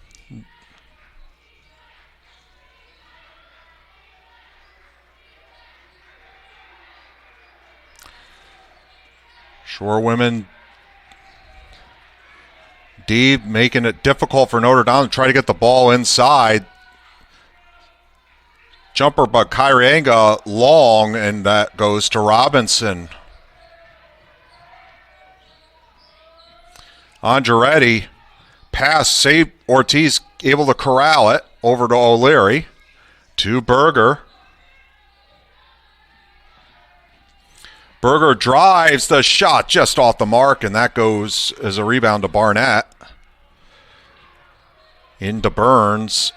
C: Shore women deep, making it difficult for Notre Dame to try to get the ball inside. Jumper by Kairenga long, and that goes to Robinson. Andretti pass, save. Ortiz able to corral it over to O'Leary. To Berger. Berger drives the shot just off the mark, and that goes as a rebound to Barnett. Into Burns.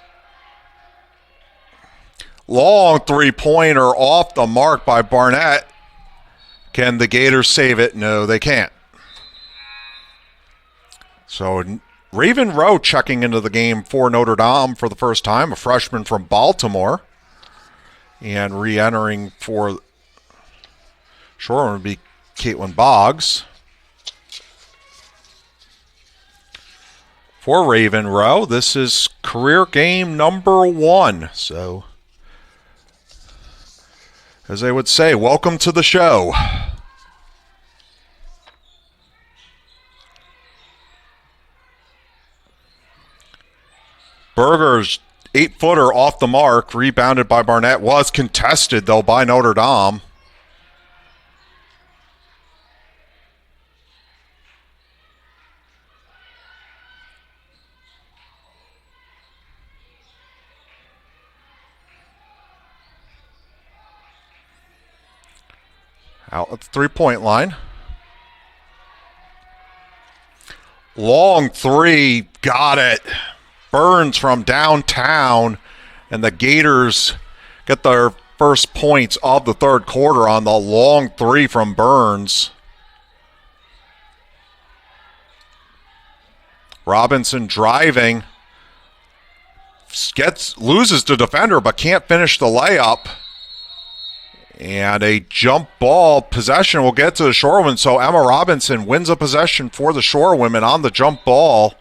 C: Long three-pointer off the mark by Barnett. Can the Gators save it? No, they can't. So Raven Rowe checking into the game for Notre Dame for the first time, a freshman from Baltimore. And re-entering for Shore would be Caitlin Boggs. For Raven Rowe, this is career game number 1. So, as they would say, welcome to the show. Berger's 8-footer off the mark, rebounded by Barnett, was contested, though, by Notre Dame. Out at the three-point line. Long three, got it. Burns from downtown, and the Gators get their first points of the third quarter on the long three from Burns. Robinson driving, loses the defender but can't finish the layup. And a jump ball possession will get to the Shorewomen. So Emma Robinson wins a possession for the Shorewomen on the jump ball.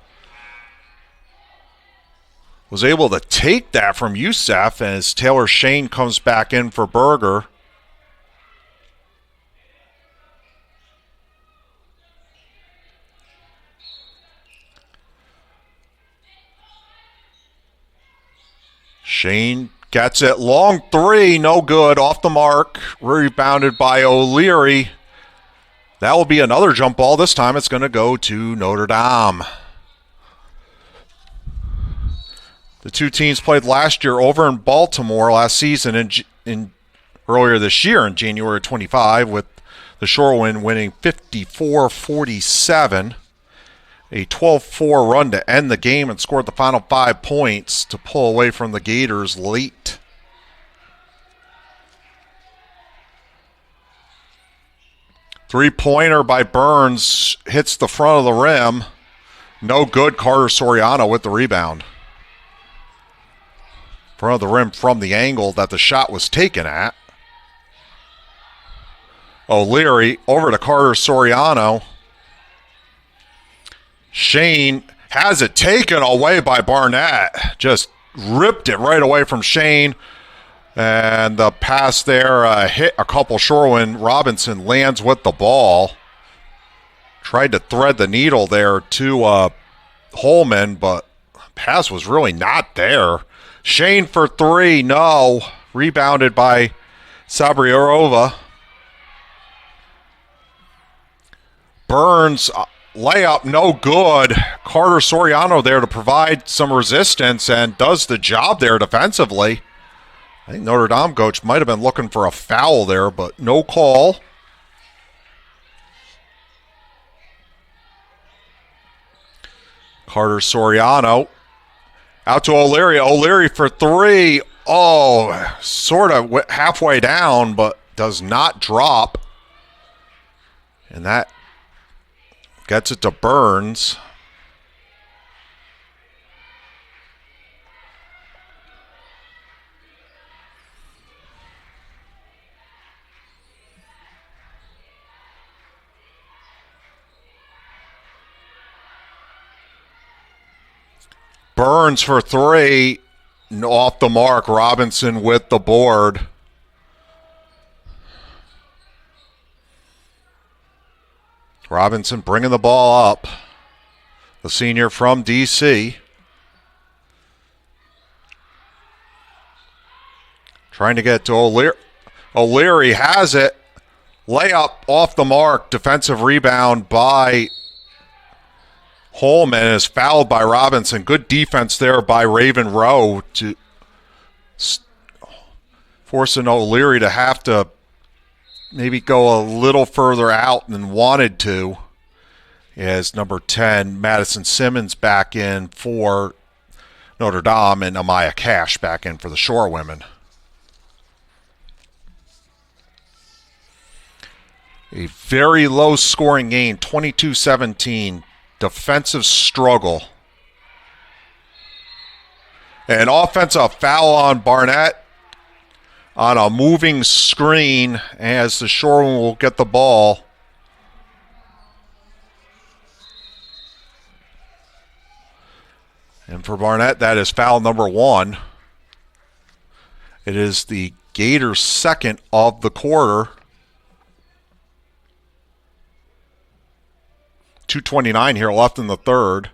C: Was able to take that from Youssef as Taylor Shane comes back in for Berger. Shane gets it. Long three, no good. Off the mark. Rebounded by O'Leary. That will be another jump ball. This time it's going to go to Notre Dame. The two teams played last year over in Baltimore last season in earlier this year in January 25, with the Shorewomen winning 54-47. A 12-4 run to end the game and scored the final 5 points to pull away from the Gators late. Three-pointer by Burns hits the front of the rim. No good. Carter Soriano with the rebound. Front of the rim from the angle that the shot was taken at. O'Leary over to Carter Soriano. Shane has it taken away by Barnett. Just ripped it right away from Shane. And the pass there hit a couple Shorewomen. Robinson lands with the ball. Tried to thread the needle there to Holman, but pass was really not there. Shane for three, no. Rebounded by Sabriorova. Burns, layup, no good. Carter Soriano there to provide some resistance and does the job there defensively. I think Notre Dame coach might have been looking for a foul there, but no call. Carter Soriano out to O'Leary. O'Leary for three. Oh, sort of halfway down, but does not drop. And that gets it to Burns. Burns for three. Off the mark. Robinson with the board. Robinson bringing the ball up. The senior from D.C. Trying to get to O'Leary. O'Leary has it. Layup off the mark. Defensive rebound by Holman is fouled by Robinson. Good defense there by Raven Rowe to forcing O'Leary to have to maybe go a little further out than wanted to. As number 10, Madison Simmons back in for Notre Dame and Amaya Cash back in for the Shorewomen. A very low scoring game, 22-17. Defensive struggle. An offensive foul on Barnett on a moving screen as the Shorewomen will get the ball. And for Barnett, that is foul number 1. It is the Gators' second of the quarter. 2:29 here left in the third.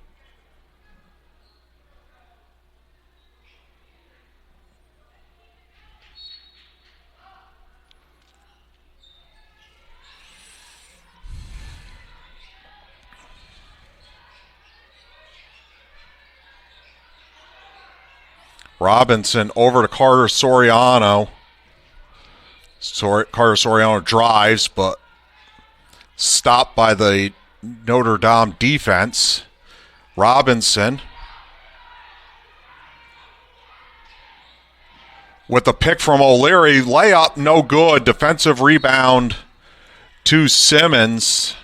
C: Robinson over to Carter Soriano. Carter Soriano drives, but stopped by the Notre Dame defense. Robinson with the pick from O'Leary. Layup, no good. Defensive rebound to Simmons.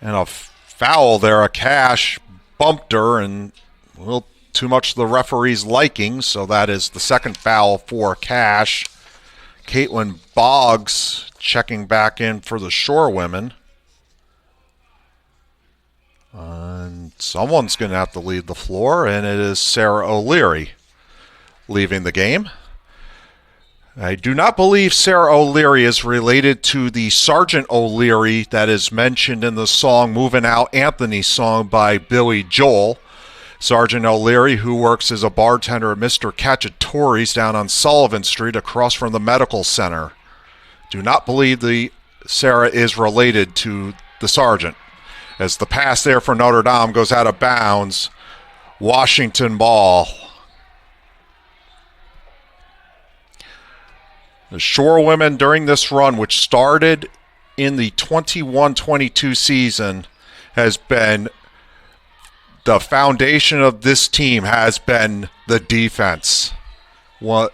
C: And a foul there. A Cash bumped her, and a little too much to the referee's liking, so that is the second foul for Cash. Caitlin Boggs checking back in for the Shore women. And someone's going to have to leave the floor, and it is Sarah O'Leary leaving the game. I do not believe Sarah O'Leary is related to the Sergeant O'Leary that is mentioned in the song Moving Out Anthony song by Billy Joel. Sergeant O'Leary, who works as a bartender at Mr. Cacciatore's down on Sullivan Street across from the medical center. Do not believe the Sarah is related to the sergeant. As the pass there for Notre Dame goes out of bounds, Washington ball. The Shore women during this run, which started in the 21-22 season, has been the foundation of this team has been the defense. What?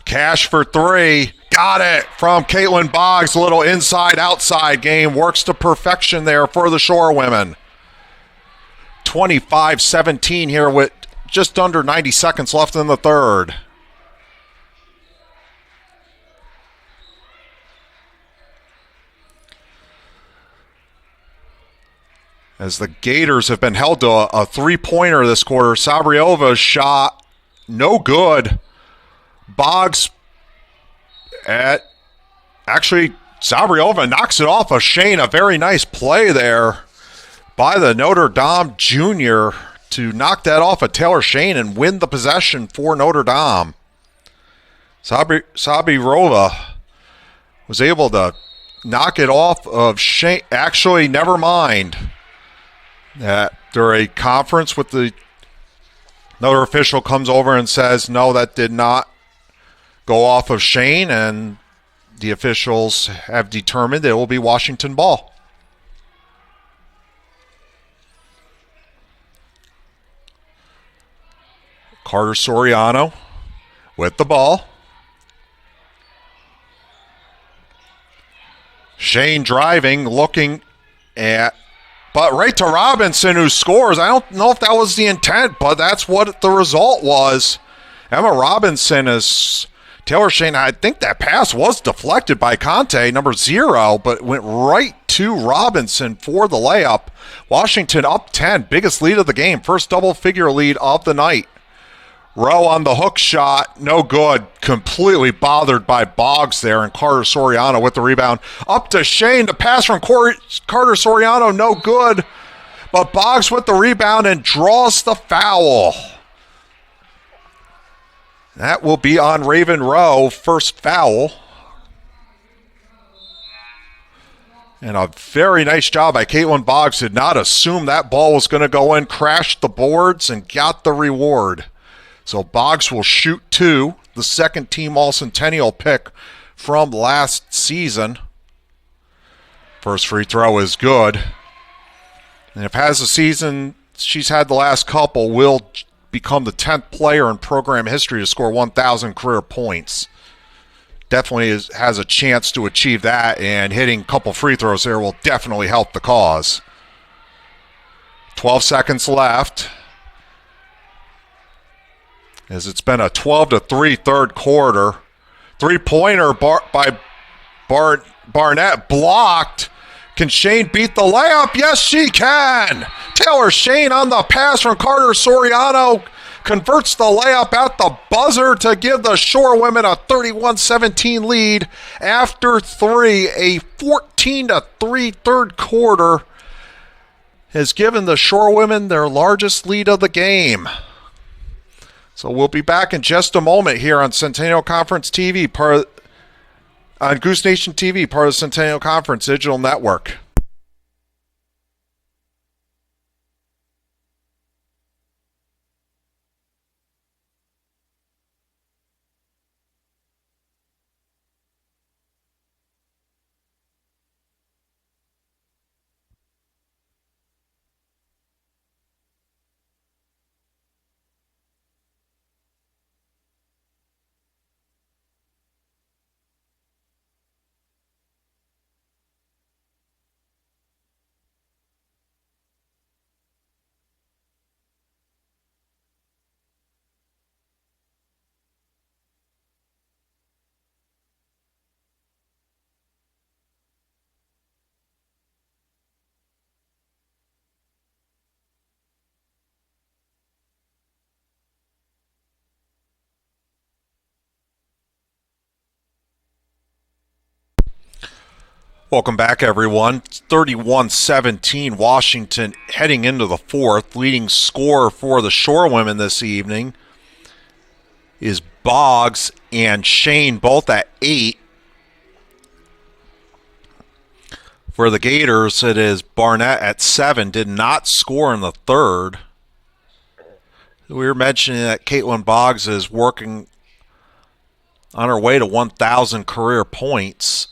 C: Cash for three. Got it from Caitlin Boggs. A little inside-outside game. Works to perfection there for the Shore women. 25-17 here with just under 90 seconds left in the third. As the Gators have been held to a three-pointer this quarter. Sabriova's shot, no good. Boggs Sabriova knocks it off of Shane. A very nice play there by the Notre Dame junior to knock that off of Taylor Shane and win the possession for Notre Dame. Sabirova was able to knock it off of Shane. Actually, never mind. After a conference with the another official comes over and says, no, that did not go off of Shane, and the officials have determined it will be Washington ball. Carter Soriano with the ball. Shane driving, looking at, but right to Robinson, who scores. I don't know if that was the intent, but that's what the result was. Emma Robinson is Taylor Shane. I think that pass was deflected by Conte, number 0, but went right to Robinson for the layup. Washington up 10, biggest lead of the game, first double-figure lead of the night. Rowe on the hook shot, no good. Completely bothered by Boggs there, and Carter Soriano with the rebound. Up to Shane, the pass from Carter Soriano, no good. But Boggs with the rebound and draws the foul. That will be on Raven Rowe, first foul. And a very nice job by Caitlin Boggs. Did not assume that ball was going to go in, crashed the boards, and got the reward. So Boggs will shoot 2, the second team All-Centennial pick from last season. First free throw is good. And if has a season she's had the last couple, will become the 10th player in program history to score 1,000 career points. Definitely has a chance to achieve that, and hitting a couple free throws there will definitely help the cause. 12 seconds left. As it's been a 12-3 third quarter. Three-pointer by Barnett blocked. Can Shane beat the layup? Yes, she can. Taylor Shane on the pass from Carter Soriano converts the layup at the buzzer to give the Shore women a 31-17 lead after 3. A 14-3 third quarter has given the Shore women their largest lead of the game. So we'll be back in just a moment here on Centennial Conference TV, on Goose Nation TV, part of the Centennial Conference Digital Network. Welcome back, everyone. 31-17 Washington heading into the fourth. Leading scorer for the Shore women this evening is Boggs and Shane, both at 8. For the Gators, it is Barnett at 7. Did not score in the third. We were mentioning that Caitlin Boggs is working on her way to 1,000 career points.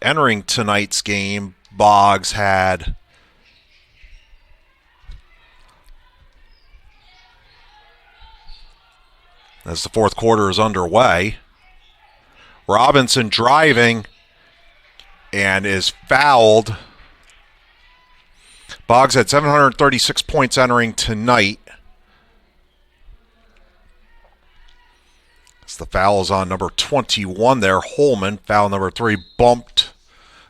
C: Entering tonight's game, Boggs had as the fourth quarter is underway. Robinson driving and is fouled. Boggs had 736 points entering tonight. As the foul is on number 21 there, Holman. Foul number 3 bumped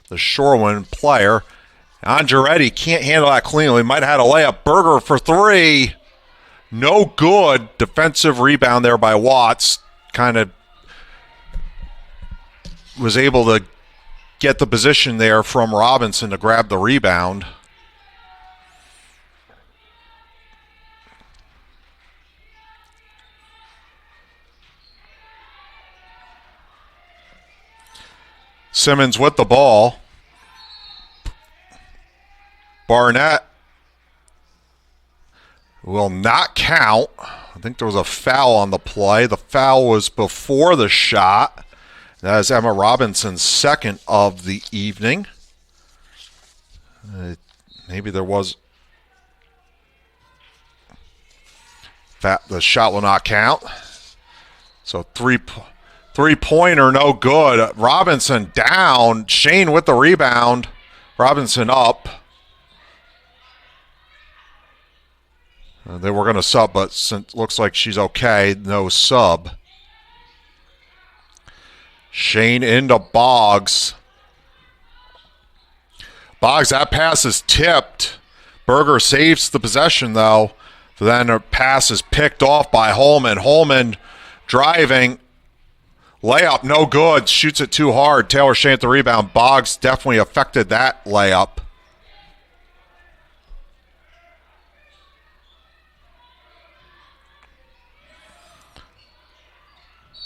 C: the Shorewoman player. Andretti can't handle that cleanly. Might have had a layup. Berger for 3. No good. Defensive rebound there by Watts. Kind of was able to get the position there from Robinson to grab the rebound. Simmons with the ball. Barnett will not count. I think there was a foul on the play. The foul was before the shot. That is Emma Robinson's second of the evening. Maybe there was. The shot will not count. So three-pointer, no good. Robinson down. Shane with the rebound. Robinson up. They were going to sub, but since looks like she's okay, no sub. Shane into Boggs. Boggs, that pass is tipped. Berger saves the possession, though. Then a pass is picked off by Holman. Holman driving. Layup, no good. Shoots it too hard. Taylor Shane at the rebound. Boggs definitely affected that layup.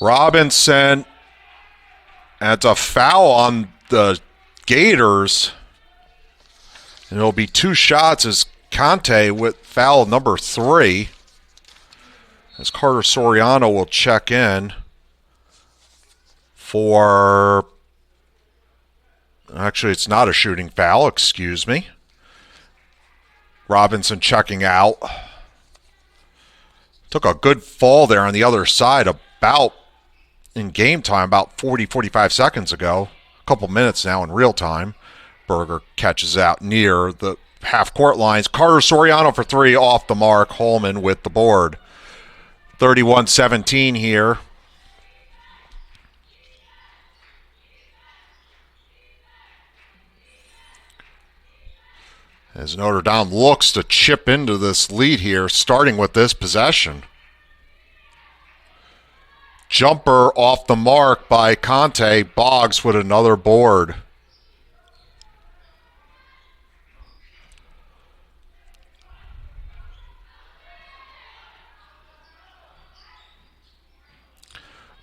C: Robinson. And it's a foul on the Gators. And it'll be 2 shots as Conte with foul number 3. As Carter Soriano will check in for... Actually, it's not a shooting foul, excuse me. Robinson checking out. Took a good fall there on the other side about in game time, about 45 seconds ago. A couple minutes now in real time. Berger catches out near the half-court lines. Carter Soriano for 3 off the mark. Holman with the board. 31-17 here. As Notre Dame looks to chip into this lead here, starting with this possession. Jumper off the mark by Conte. Boggs with another board.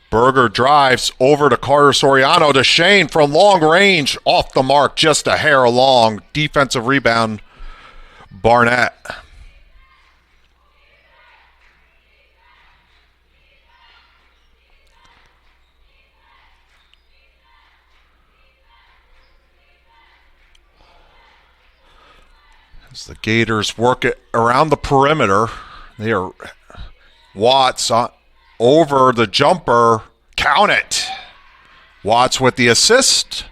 C: Berger drives over to Carter Soriano to Shane from long range. Off the mark, just a hair long. Defensive rebound, Barnett. As the Gators work it around the perimeter, they are Watts over the jumper. Count it. Watts with the assist.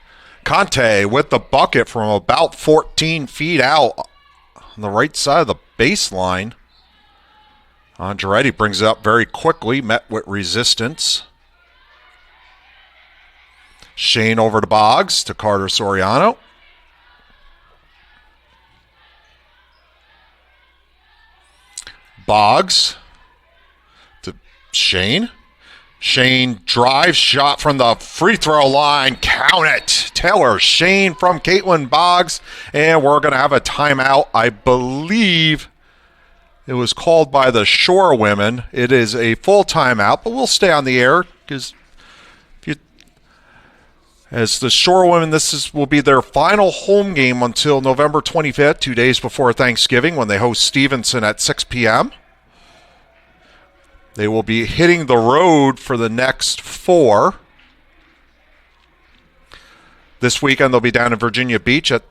C: Conte with the bucket from about 14 feet out on the right side of the baseline. Andretti brings it up very quickly, met with resistance. Shane over to Boggs to Carter Soriano. Boggs to Shane. Shane drives, shot from the free throw line. Count it. Taylor Shane from Caitlin Boggs. And we're going to have a timeout. I believe it was called by the Shore women. It is a full timeout, but we'll stay on the air because as the Shore women, will be their final home game until November 25th, 2 days before Thanksgiving, when they host Stevenson at 6 p.m. They will be hitting the road for the next 4. This weekend, they'll be down in Virginia Beach at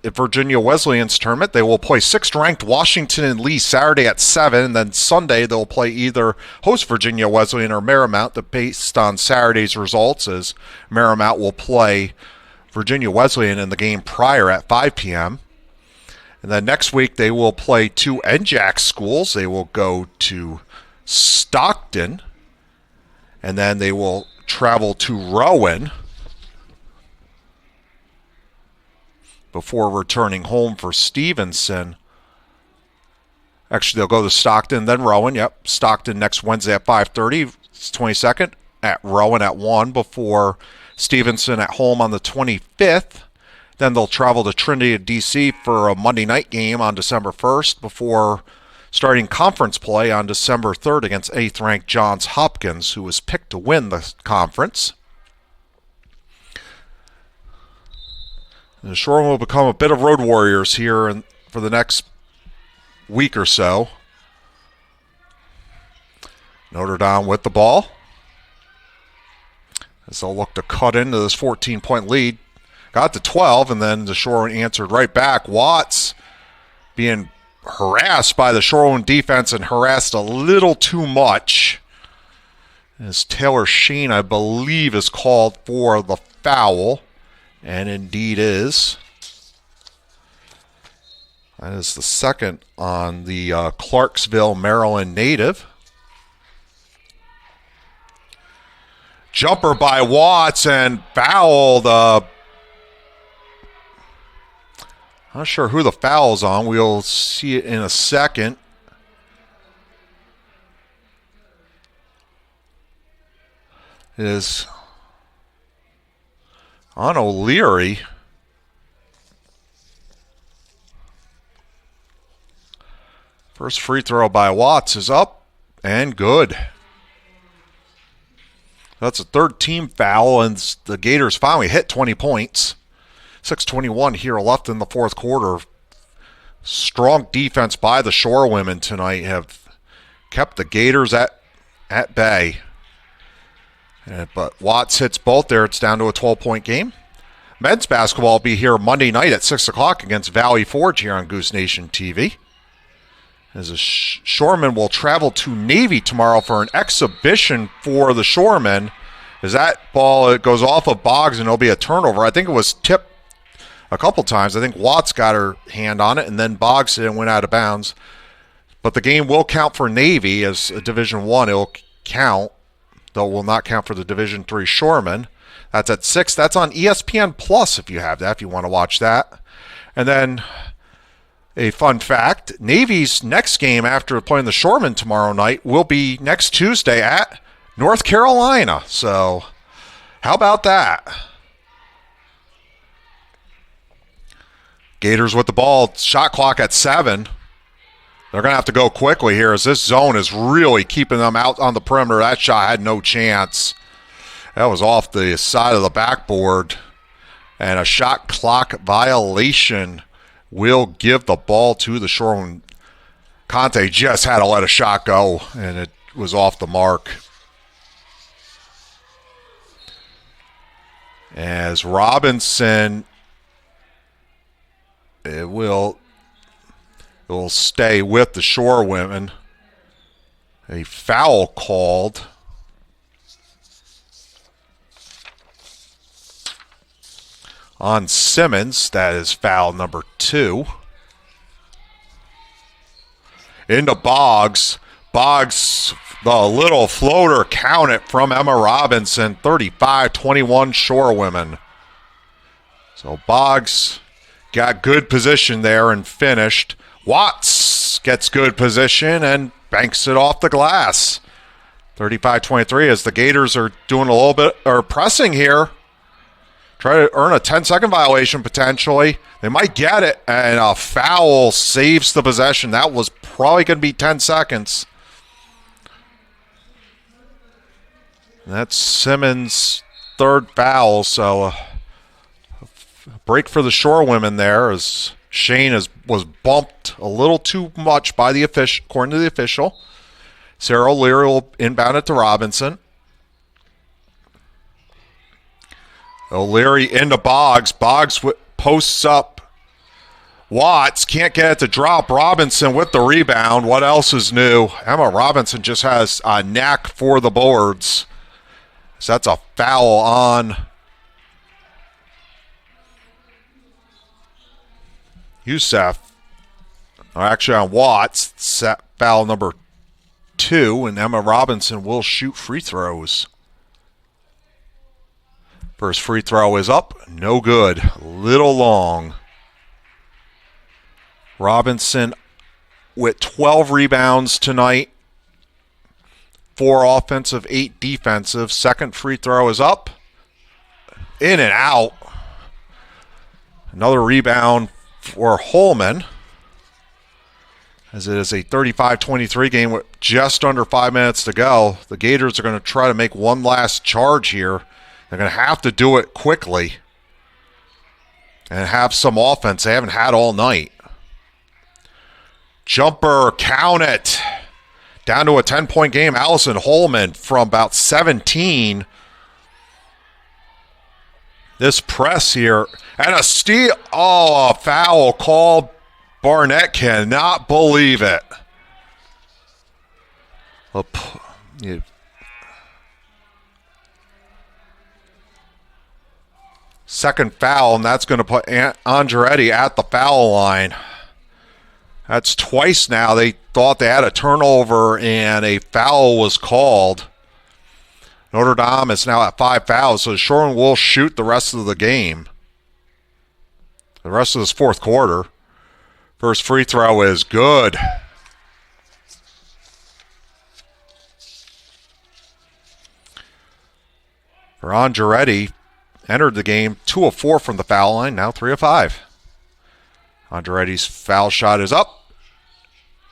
C: Virginia Wesleyan's tournament. They will play 6th-ranked Washington and Lee Saturday at 7, and then Sunday they'll play either host Virginia Wesleyan or Marymount, based on Saturday's results, as Marymount will play Virginia Wesleyan in the game prior at 5 p.m. And then next week they will play 2 NJAC schools. They will go to Stockton, and then they will travel to Rowan before returning home for Stevenson. Actually, they'll go to Stockton, then Rowan. Yep, Stockton next Wednesday at 5:30. It's 22nd. At Rowan at 1 before Stevenson at home on the 25th. Then they'll travel to Trinity, D.C. for a Monday night game on December 1st before starting conference play on December 3rd against 8th-ranked Johns Hopkins, who was picked to win the conference. The Shore will become a bit of road warriors here for the next week or so. Notre Dame with the ball, as they'll look to cut into this 14-point lead. Got to 12, and then the Shore answered right back. Watts being harassed by the Shore defense, and harassed a little too much. As Taylor Sheen, I believe, is called for the foul. And indeed is. That is the second on the Clarksville, Maryland native. Jumper by Watts and foul. Not sure who the foul's on. We'll see it in a second. It is on O'Leary. First free throw by Watts is up and good. That's a third team foul, and the Gators finally hit 20 points. 6:21 here left in the fourth quarter. Strong defense by the Shore women tonight have kept the Gators at bay. But Watts hits both there. It's down to a 12-point game. Men's basketball will be here Monday night at 6 o'clock against Valley Forge here on Goose Nation TV. As the Shoremen will travel to Navy tomorrow for an exhibition for the Shoremen. As that ball, it goes off of Boggs and it'll be a turnover. I think it was tipped a couple times. I think Watts got her hand on it, and then Boggs did and went out of bounds. But the game will count for Navy as a Division I. It'll count, though it will not count for the Division III Shoremen. That's at 6. That's on ESPN Plus if you have that, if you want to watch that. And then a fun fact, Navy's next game after playing the Shoremen tomorrow night will be next Tuesday at North Carolina. So how about that? Gators with the ball, shot clock at 7. They're going to have to go quickly here as this zone is really keeping them out on the perimeter. That shot had no chance. That was off the side of the backboard. And a shot clock violation will give the ball to the Shoremen. Conte just had to let a shot go, and it was off the mark. As Robinson, it will stay with the Shore women. A foul called. On Simmons. That is foul number 2. Into Boggs. Boggs, the little floater, count it from Emma Robinson. 35-21 Shore women. So Boggs got good position there and finished. Watts gets good position and banks it off the glass. 35-23 as the Gators are doing a little bit, or pressing here. Try to earn a 10-second violation potentially. They might get it, and a foul saves the possession. That was probably going to be 10 seconds. And that's Simmons' third foul, so a break for the Shore women there as Shane was bumped a little too much by the official, according to the official. Sarah O'Leary will inbound it to Robinson. O'Leary into Boggs. Boggs posts up. Watts can't get it to drop. Robinson with the rebound. What else is new? Emma Robinson just has a knack for the boards. So that's a foul on Youssef. Or actually on Watts. Set foul number 2, and Emma Robinson will shoot free throws. First free throw is up. No good. A little long. Robinson with 12 rebounds tonight. 4 offensive, 8 defensive. Second free throw is up. In and out. Another rebound for Holman, as it is a 35-23 game with just under 5 minutes to go. The Gators are going to try to make one last charge here. They're going to have to do it quickly and have some offense they haven't had all night. Jumper, count it. Down to a 10-point game. Allison Holman from about 17. This press here. And a steal. Oh, a foul called. Barnett cannot believe it. Second foul, and that's going to put Andretti at the foul line. That's twice now. They thought they had a turnover and a foul was called. Notre Dame is now at 5 fouls, so Shoreham will shoot the rest of the game. The rest of this fourth quarter. First free throw is good. For Andretti, entered the game 2 of 4 from the foul line, now 3 of 5. Andretti's foul shot is up.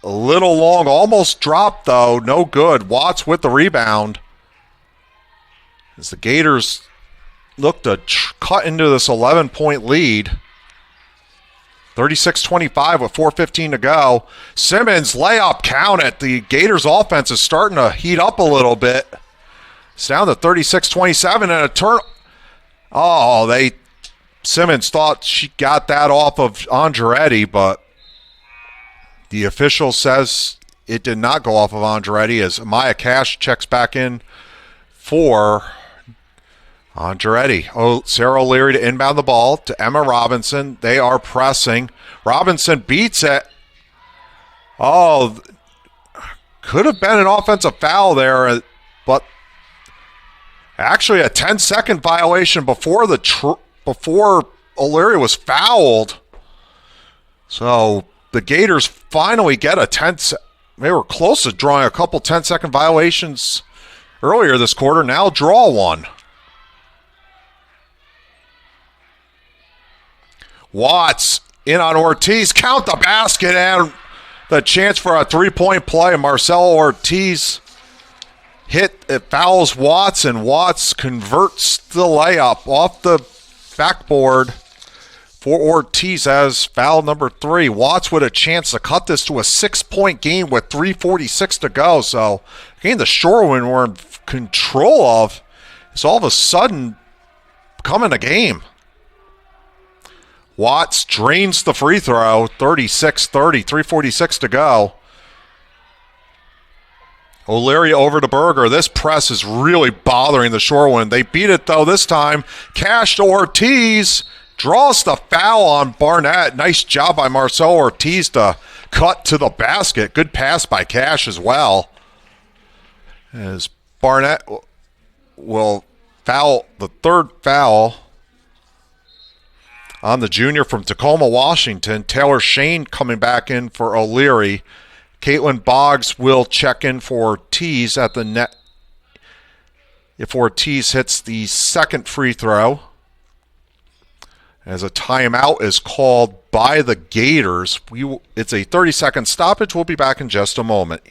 C: A little long, almost dropped though, no good. Watts with the rebound. As the Gators look to cut into this 11-point lead. 36-25 with 4:15 to go. Simmons layup, count it. The Gators offense is starting to heat up a little bit. It's down to 36-27 and a turn. Oh, Simmons thought she got that off of Andretti, but the official says it did not go off of Andretti as Maya Cash checks back in for Andretti. Oh, Sarah O'Leary to inbound the ball to Emma Robinson. They are pressing. Robinson beats it. Oh, could have been an offensive foul there, but actually a 10-second violation before before O'Leary was fouled. So the Gators finally get a 10. They were close to drawing a couple 10-second violations earlier this quarter. Now draw one. Watts in on Ortiz. Count the basket and the chance for a 3-point play. Marcelo Ortiz it fouls Watts, and Watts converts the layup off the backboard for Ortiz as foul number 3. Watts with a chance to cut this to a 6-point game with 3:46 to go. So, again, the Shorewomen were in control of. It's all of a sudden becoming a game. Watts drains the free throw, 36-30, 3:46 to go. O'Leary over to Berger. This press is really bothering the Shorewomen. They beat it, though, this time. Cash to Ortiz. Draws the foul on Barnett. Nice job by Marcel Ortiz to cut to the basket. Good pass by Cash as well. As Barnett will foul the third foul on the junior from Tacoma, Washington. Taylor Shane coming back in for O'Leary. Caitlin Boggs will check in for Ortiz at the net if Ortiz hits the second free throw, as a timeout is called by the Gators. It's a 30-second stoppage. We'll be back in just a moment.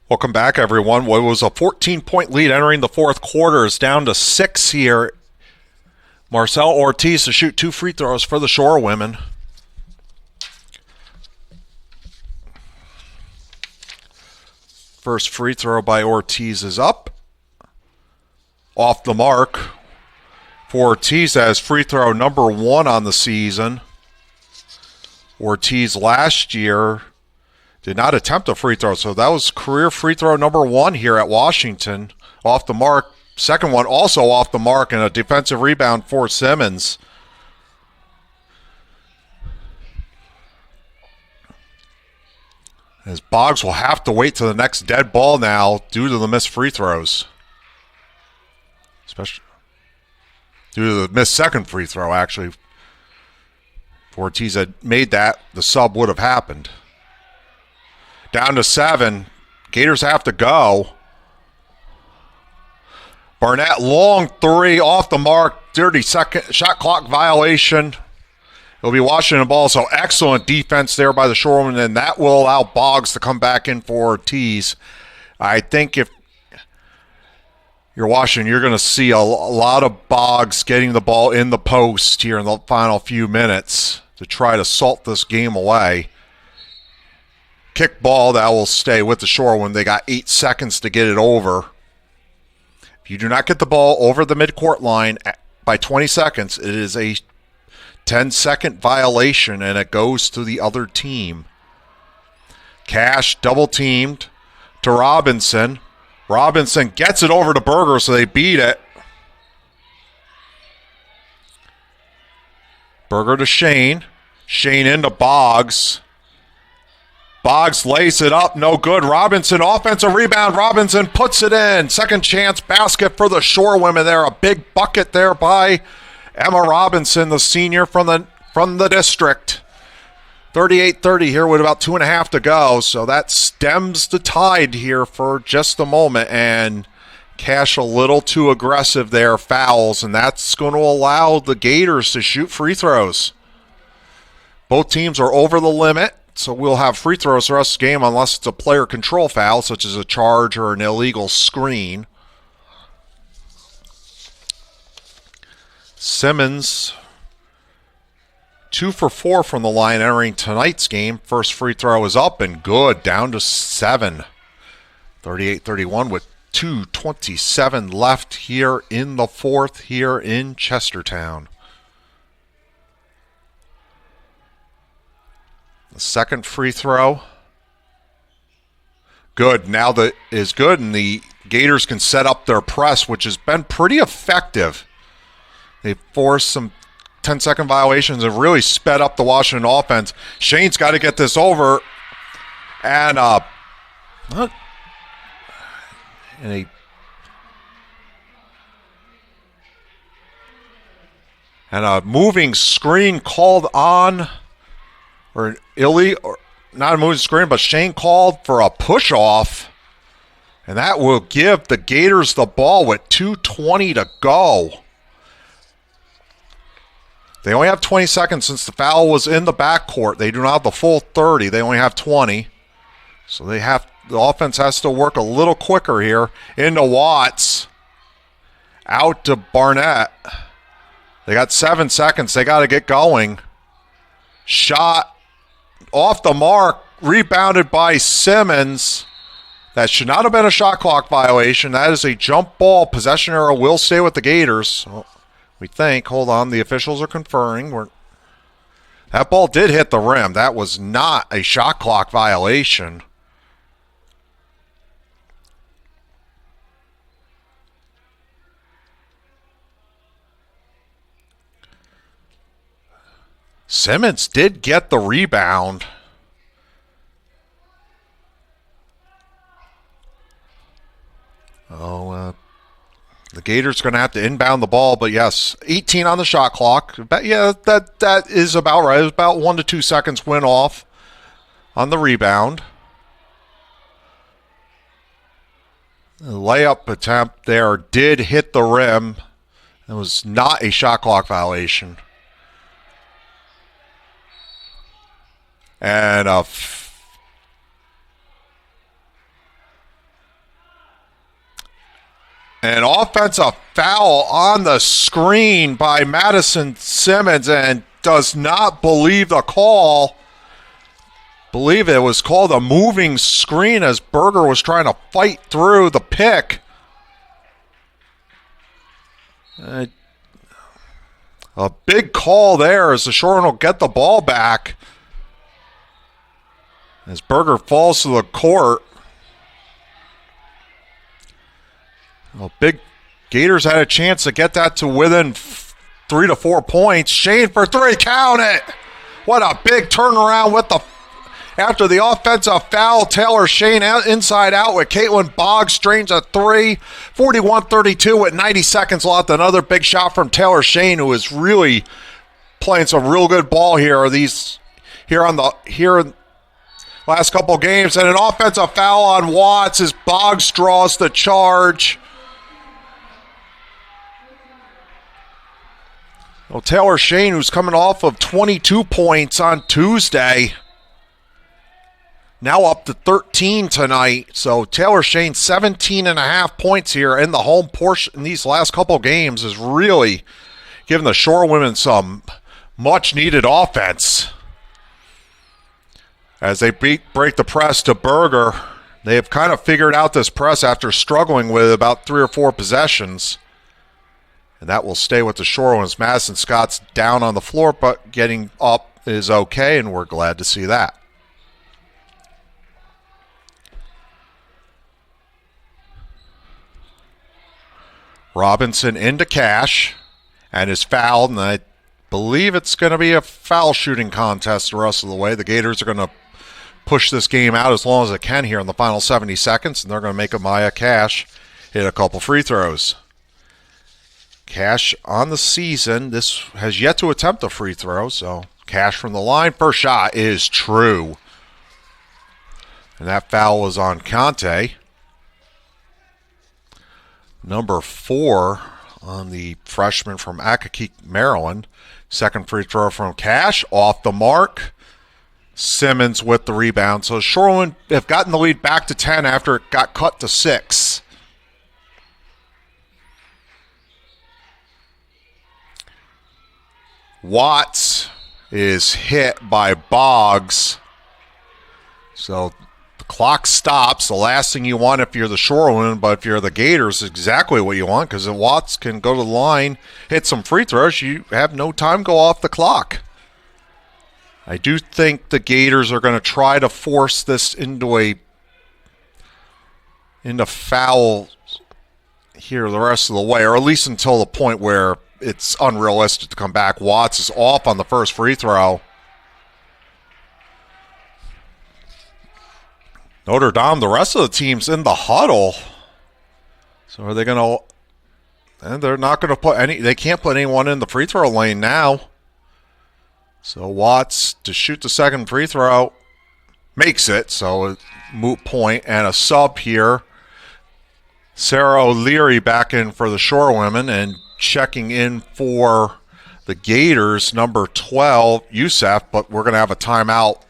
C: Welcome back, everyone. What was a 14-point lead entering the fourth quarter is down to 6 here. Marcel Ortiz to shoot 2 free throws for the Shore women. First free throw by Ortiz is up. Off the mark for Ortiz as free throw number 1 on the season. Ortiz last year did not attempt a free throw, so that was career free throw number 1 here at Washington. Off the mark. Second one also off the mark, and a defensive rebound for Simmons. As Boggs will have to wait to the next dead ball now due to the missed free throws. Especially due to the missed second free throw, actually. If Ortiz had made that, the sub would have happened. Down to 7. Gators have to go. Barnett, long 3, off the mark. 30-second shot clock violation. It'll be Washington ball, so excellent defense there by the Shoremen, and that will allow Boggs to come back in for Ortiz. I think if you're Washington, you're going to see a lot of Boggs getting the ball in the post here in the final few minutes to try to salt this game away. Kick ball, that will stay with the Shore when they got 8 seconds to get it over. If you do not get the ball over the midcourt line by 20 seconds, it is a 10-second violation, and it goes to the other team. Cash double-teamed to Robinson. Robinson gets it over to Berger, so they beat it. Berger to Shane. Shane into Boggs. Boggs lays it up, no good. Robinson, offensive rebound. Robinson puts it in. Second chance basket for the Shore women there. A big bucket there by Emma Robinson, the senior from the district. 38-30 here with about 2.5 to go. So that stems the tide here for just a moment. And Cash a little too aggressive there, fouls. And that's going to allow the Gators to shoot free throws. Both teams are over the limit. So we'll have free throws the rest of the game unless it's a player control foul, such as a charge or an illegal screen. Simmons, 2 for 4 from the line entering tonight's game. First free throw is up and good, down to 7. 38-31 with 2:27 left here in the fourth here in Chestertown. The second free throw. Good. Now that is good, and the Gators can set up their press, which has been pretty effective. They forced some 10-second violations and really sped up the Washington offense. Shane's got to get this over. And a moving screen called on. Or not a moving screen, but Shane called for a push-off. And that will give the Gators the ball with 2:20 to go. They only have 20 seconds since the foul was in the backcourt. They do not have the full 30. They only have 20. So the offense has to work a little quicker here. Into Watts. Out to Barnett. They got 7 seconds. They got to get going. Shot off the mark, rebounded by Simmons. That should not have been a shot clock violation. That is a jump ball. Possession arrow will stay with the Gators. Well, we think. Hold on. The officials are conferring. That ball did hit the rim. That was not a shot clock violation. Simmons did get the rebound. The Gators are going to have to inbound the ball, but yes, 18 on the shot clock. But yeah, that is about right. It was about 1 to 2 seconds went off on the rebound. The layup attempt there did hit the rim. It was not a shot clock violation. And an offensive foul on the screen by Madison Simmons, and does not believe the call. Believe it was called a moving screen as Berger was trying to fight through the pick. A big call there as the Shoremen will get the ball back. As Berger falls to the court. Well, big Gators had a chance to get that to within 3 to 4 points. Shane for three, count it! What a big turnaround with after the offensive foul. Taylor Shane out inside out with Caitlin Boggs drains a three. 41-32 with 90 seconds left. Another big shot from Taylor Shane, who is really playing some real good ball here. Here in last couple games, and an offensive foul on Watts as Boggs draws the charge. Well, Taylor Shane, who's coming off of 22 points on Tuesday, now up to 13 tonight. So Taylor Shane, 17.5 points here in the home portion in these last couple games, is really giving the Shorewomen some much-needed offense. As they break the press to Berger, they have kind of figured out this press after struggling with about 3 or 4 possessions. And that will stay with the Shorewomen. Madison Scott's down on the floor, but getting up is okay, and we're glad to see that. Robinson into Cash and is fouled, and I believe it's going to be a foul shooting contest the rest of the way. The Gators are going to push this game out as long as it can here in the final 70 seconds, and they're going to make Amaya Cash hit a couple free throws. Cash on the season, this has yet to attempt a free throw, so Cash from the line. First shot is true. And that foul was on Conte. Number 4 on the freshman from Accokeek, Maryland. Second free throw from Cash, off the mark. Simmons with the rebound. So Shorewomen have gotten the lead back to 10 after it got cut to 6. Watts is hit by Boggs. So the clock stops. The last thing you want if you're the Shorewomen, but if you're the Gators, is exactly what you want, because if Watts can go to the line, hit some free throws, you have no time go off the clock. I do think the Gators are going to try to force this into foul here the rest of the way, or at least until the point where it's unrealistic to come back. Watts is off on the first free throw. Notre Dame, the rest of the team's in the huddle. So are they going to... And they're not going to put any... They can't put anyone in the free throw lane now. So Watts to shoot the second free throw. Makes it, so a moot point. And a sub here. Sarah O'Leary back in for the Shorewomen, and checking in for the Gators, number 12, Youssef, but we're going to have a timeout.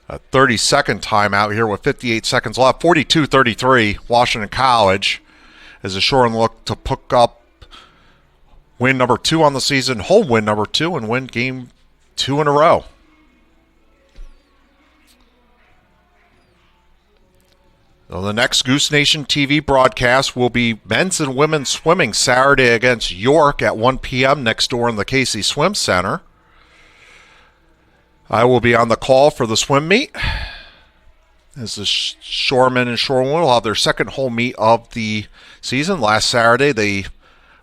C: A 30-second timeout here with 58 seconds left. 42-33, Washington College, as the Shoremen look to pick up win number 2 on the season, home win number 2, and win game 2 in a row. So the next Goose Nation TV broadcast will be men's and women's swimming Saturday against York at 1 p.m. next door in the Casey Swim Center. I will be on the call for the swim meet, as the shoremen and shorewomen will have their second home meet of the season. Last Saturday, they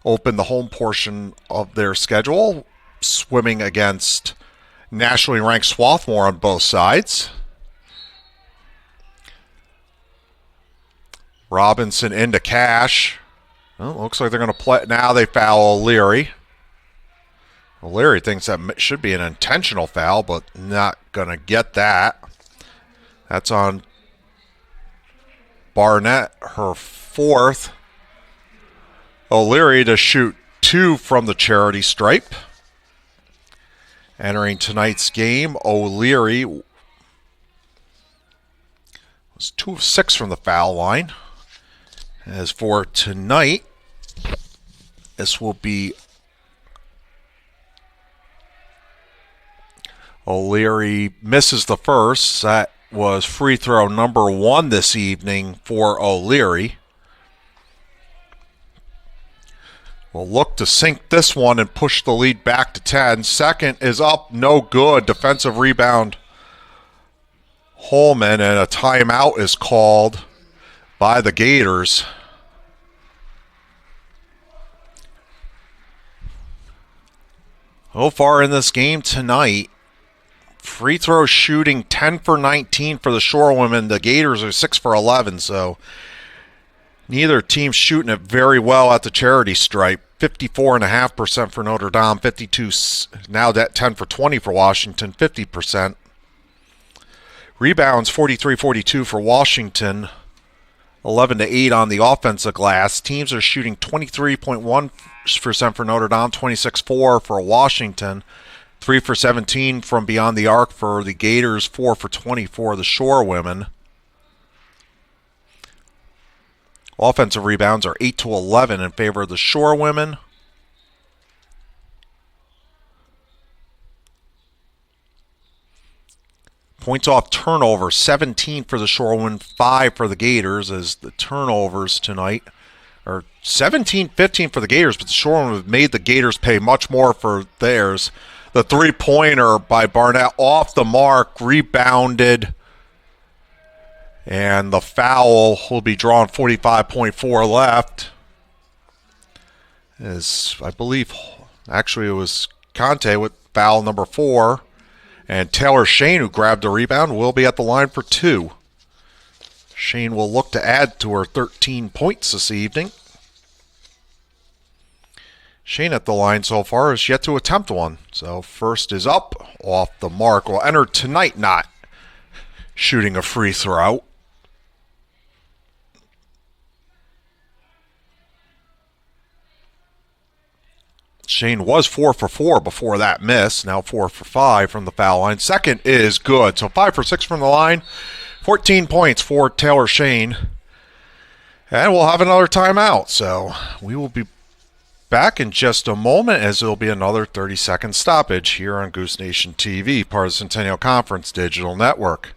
C: opened the home portion of their schedule, swimming against nationally ranked Swarthmore on both sides. Robinson into Cash. Well, looks like they're going to play. Now they foul O'Leary. O'Leary thinks that should be an intentional foul, but not going to get that. That's on Barnett, her fourth. O'Leary to shoot 2 from the charity stripe. Entering tonight's game, O'Leary was 2 of 6 from the foul line. As for tonight, this will be O'Leary misses the first. That was free throw number 1 this evening for O'Leary. We'll look to sink this one and push the lead back to 10. Second is up, no good. Defensive rebound, Holman, and a timeout is called by the Gators. So far in this game tonight, free throw shooting 10 for 19 for the Shorewomen. The Gators are 6 for 11, so neither team shooting it very well at the charity stripe. 54.5% for Notre Dame, 52 now that 10 for 20 for Washington, 50%. Rebounds 43-42 for Washington, 11-8 on the offensive glass. Teams are shooting 23.1% for Notre Dame, 26-4 for Washington, 3 for 17 from beyond the arc for the Gators, 4 for 20 for the Shorewomen. Offensive rebounds are 8-11 in favor of the Shorewomen. Points off turnover, 17 for the Shorewomen, 5 for the Gators, as the turnovers tonight are 17-15 for the Gators, but the Shorewomen have made the Gators pay much more for theirs. The three-pointer by Barnett off the mark, rebounded, and the foul will be drawn. 45.4 left. As I believe, actually it was Conte with foul number 4. And Taylor Shane, who grabbed the rebound, will be at the line for 2. Shane will look to add to her 13 points this evening. Shane at the line so far has yet to attempt one. So first is up, off the mark. Will enter tonight not shooting a free throw. Shane was 4 for 4 before that miss. Now 4 for 5 from the foul line. Second is good. So 5 for 6 from the line. 14 points for Taylor Shane. And we'll have another timeout. So we will be back in just a moment, as there will be another 30-second stoppage here on Goose Nation TV, part of the Centennial Conference Digital Network.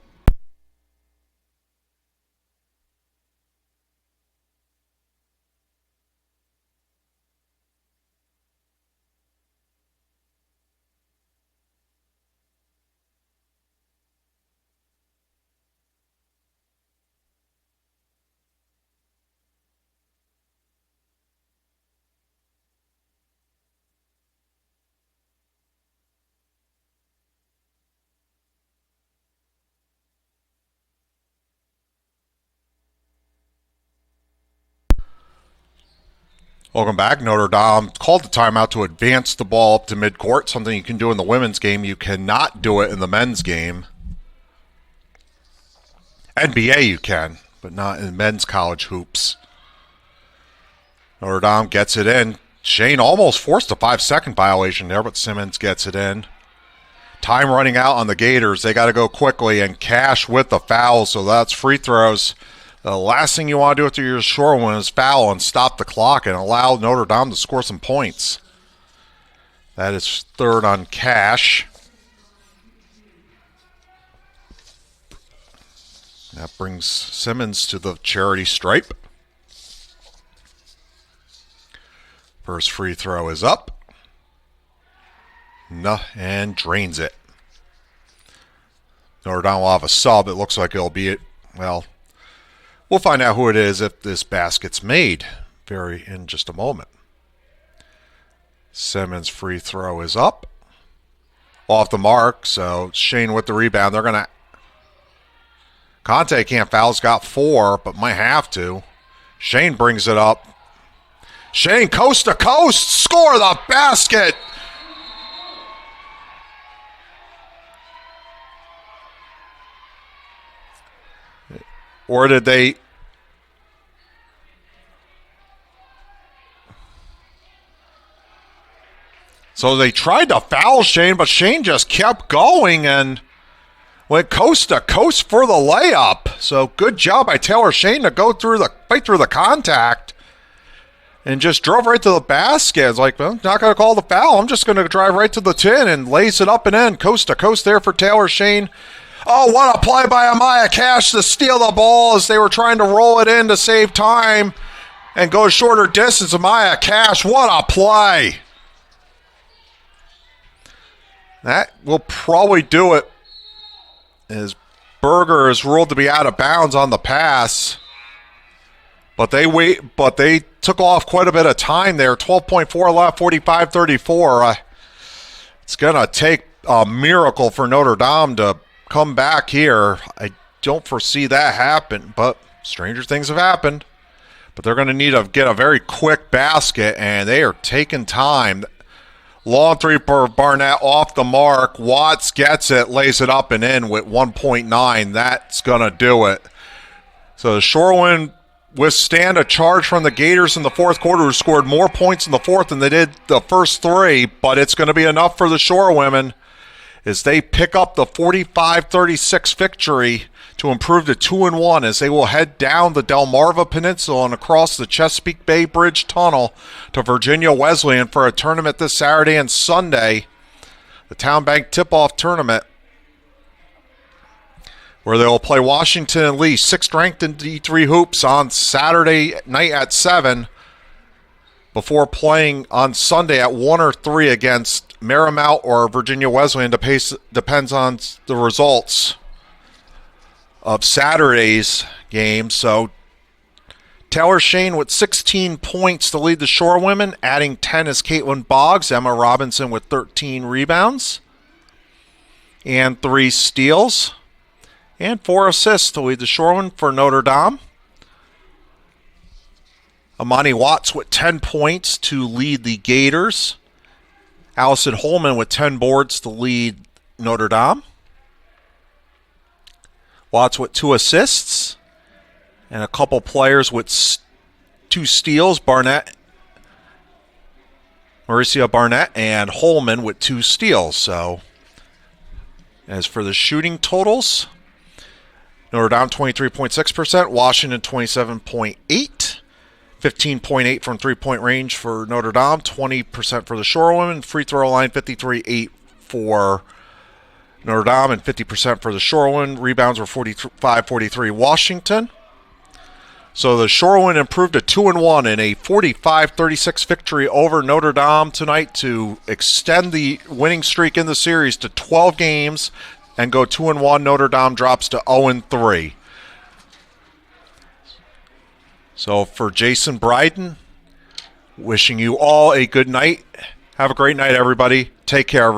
C: Welcome back. Notre Dame called the timeout to advance the ball up to midcourt, something you can do in the women's game. You cannot do it in the men's game. NBA you can, but not in men's college hoops. Notre Dame gets it in. Shane almost forced a 5-second violation there, but Simmons gets it in. Time running out on the Gators. They got to go quickly, and Cash with the foul, so that's free throws. The last thing you want to do after your short one is foul and stop the clock and allow Notre Dame to score some points. That is third on Cash. That brings Simmons to the charity stripe. First free throw is up. No, and drains it. Notre Dame will have a sub. It looks like it'll be, well, we'll find out who it is if this basket's made in just a moment. Simmons' free throw is up. Off the mark, so Shane with the rebound. They're going to... Conte can't foul. He's got 4, but might have to. Shane brings it up. Shane coast to coast. Score the basket. Or did they... So they tried to foul Shane, but Shane just kept going and went coast to coast for the layup. So good job by Taylor Shane to go through fight through the contact and just drove right to the basket. It's like, well, not going to call the foul. I'm just going to drive right to the tin and lace it up and in. Coast to coast there for Taylor Shane. Oh, what a play by Amaya Cash to steal the ball as they were trying to roll it in to save time and go shorter distance. Amaya Cash, what a play. That will probably do it as Berger is ruled to be out of bounds on the pass. But they took off quite a bit of time there. 12.4 left, 45-34. It's going to take a miracle for Notre Dame to come back here. I don't foresee that happen, but stranger things have happened. But they're going to need to get a very quick basket, and they are taking time. Long three for Barnett off the mark. Watts gets it, lays it up and in with 1.9. That's going to do it. So the Shorewind withstand a charge from the Gators in the fourth quarter, who scored more points in the fourth than they did the first 3, but it's going to be enough for the Shorewomen as they pick up the 45-36 victory to improve to 2-1 as they will head down the Delmarva Peninsula and across the Chesapeake Bay Bridge Tunnel to Virginia Wesleyan for a tournament this Saturday and Sunday, the Town Bank Tip-Off Tournament, where they will play Washington and Lee, 6th ranked in D3 hoops, on Saturday night at 7, before playing on Sunday at 1 or 3 against Marymount or Virginia Wesleyan. Depends on the results of Saturday's game. So Taylor Shane with 16 points to lead the Shorewomen. Adding 10 is Caitlin Boggs. Emma Robinson with 13 rebounds and 3 steals and 4 assists to lead the Shorewomen for Notre Dame. Amani Watts with 10 points to lead the Gators. Allison Holman with 10 boards to lead Notre Dame. Watts with 2 assists and a couple players with 2 steals. Mauricia Barnett and Holman with 2 steals. So as for the shooting totals, Notre Dame 23.6%, Washington 27.8%, 15.8 from three-point range for Notre Dame, 20% for the Shorewomen. Free throw line 53.8 for Notre Dame and 50% for the Shorewomen. Rebounds were 45-43 Washington. So the Shorewomen improved to 2-1 in a 45-36 victory over Notre Dame tonight to extend the winning streak in the series to 12 games and go 2-1. Notre Dame drops to 0-3. So for Jason Bryden, wishing you all a good night. Have a great night, everybody. Take care.